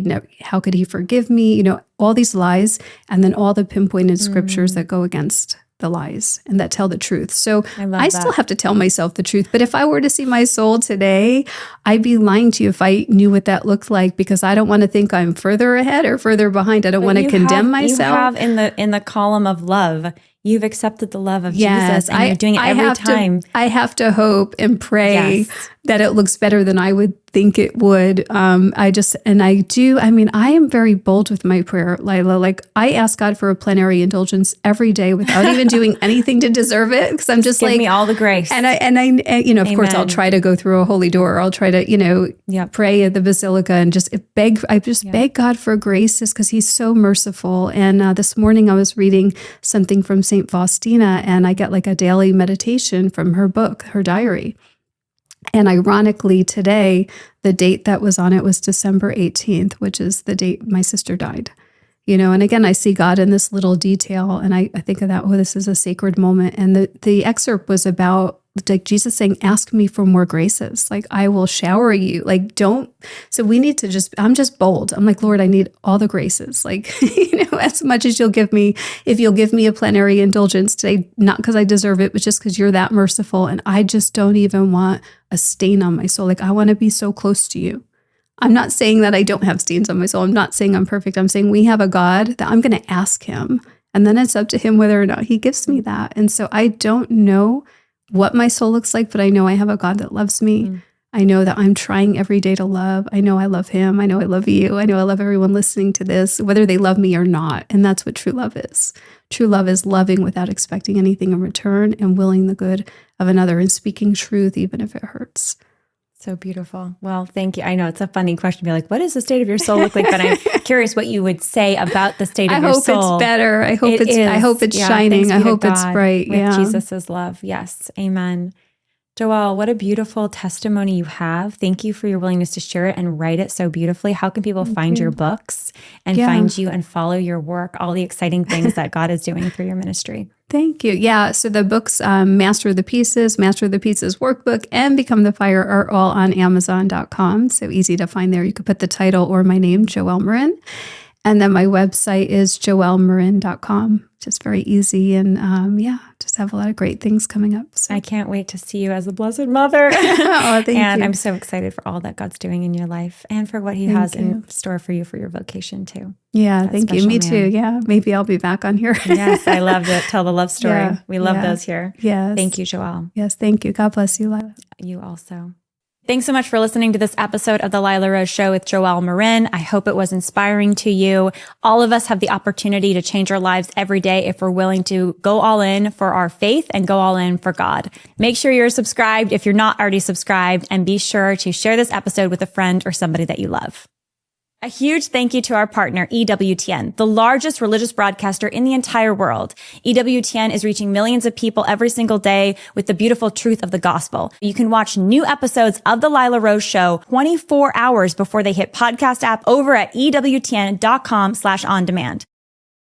how could he forgive me? All these lies, and then all the pinpointed scriptures that go against the lies and that tell the truth. So I still have to tell myself the truth. But if I were to see my soul today, I'd be lying to you if I knew what that looked like, because I don't want to think I'm further ahead or further behind. I don't want to condemn myself. You have in the column of love, you've accepted the love of Jesus, and you're doing it every time. I have to hope and pray that it looks better than I would think it would. I am very bold with my prayer, Lila. Like I ask God for a plenary indulgence every day without even doing anything to deserve it. Because I'm just give me all the grace. And of course I'll try to go through a holy door. Or I'll try to, pray at the basilica and just beg. I just beg God for graces because he's so merciful. And this morning I was reading something from St. Faustina, and I get like a daily meditation from her book, her diary. And ironically, today, the date that was on it was December 18th, which is the date my sister died. And again, I see God in this little detail, and I think of that, this is a sacred moment. And the excerpt was about like Jesus saying, ask me for more graces. Like I will shower you. Like so we need to I'm just bold. I'm like, Lord, I need all the graces. Like, as much as you'll give me, if you'll give me a plenary indulgence today, not because I deserve it, but just because you're that merciful. And I just don't even want a stain on my soul. Like I want to be so close to you. I'm not saying that I don't have stains on my soul. I'm not saying I'm perfect. I'm saying we have a God that I'm going to ask him. And then it's up to him whether or not he gives me that. And so I don't know what my soul looks like, but I know I have a God that loves me. I know that I'm trying every day to love. I know I love him. I know I love you. I know I love everyone listening to this, whether they love me or not. And that's what true love is. True love is loving without expecting anything in return and willing the good of another and speaking truth, even if it hurts. So beautiful. Well, thank you. I know it's a funny question to be like, what does the state of your soul look like? But I'm curious what you would say about the state of your soul. I hope it's better. I hope it's shining. I hope it's bright. With Jesus's love. Yes. Amen. Joelle, what a beautiful testimony you have. Thank you for your willingness to share it and write it so beautifully. How can people find your books and find you and follow your work, all the exciting things that God is doing through your ministry? Thank you. Yeah. So the books, Master of the Pieces Workbook, and Become the Fire are all on Amazon.com. So easy to find there. You could put the title or my name, Joelle Maryn. And then my website is joellemaryn.com. Just very easy. And just have a lot of great things coming up. So I can't wait to see you as the Blessed Mother. Thank you. And I'm so excited for all that God's doing in your life and for what he has in store for you for your vocation too. Yeah, thank you. Me too. Yeah, maybe I'll be back on here. Yes, I love to tell the love story. Yeah, we love those here. Yes. Thank you, Joelle. Yes, thank you. God bless you, Lila. You also. Thanks so much for listening to this episode of The Lila Rose Show with Joelle Maryn. I hope it was inspiring to you. All of us have the opportunity to change our lives every day if we're willing to go all in for our faith and go all in for God. Make sure you're subscribed if you're not already subscribed, and be sure to share this episode with a friend or somebody that you love. A huge thank you to our partner, EWTN, the largest religious broadcaster in the entire world. EWTN is reaching millions of people every single day with the beautiful truth of the gospel. You can watch new episodes of The Lila Rose Show 24 hours before they hit podcast app over at EWTN.com/on-demand.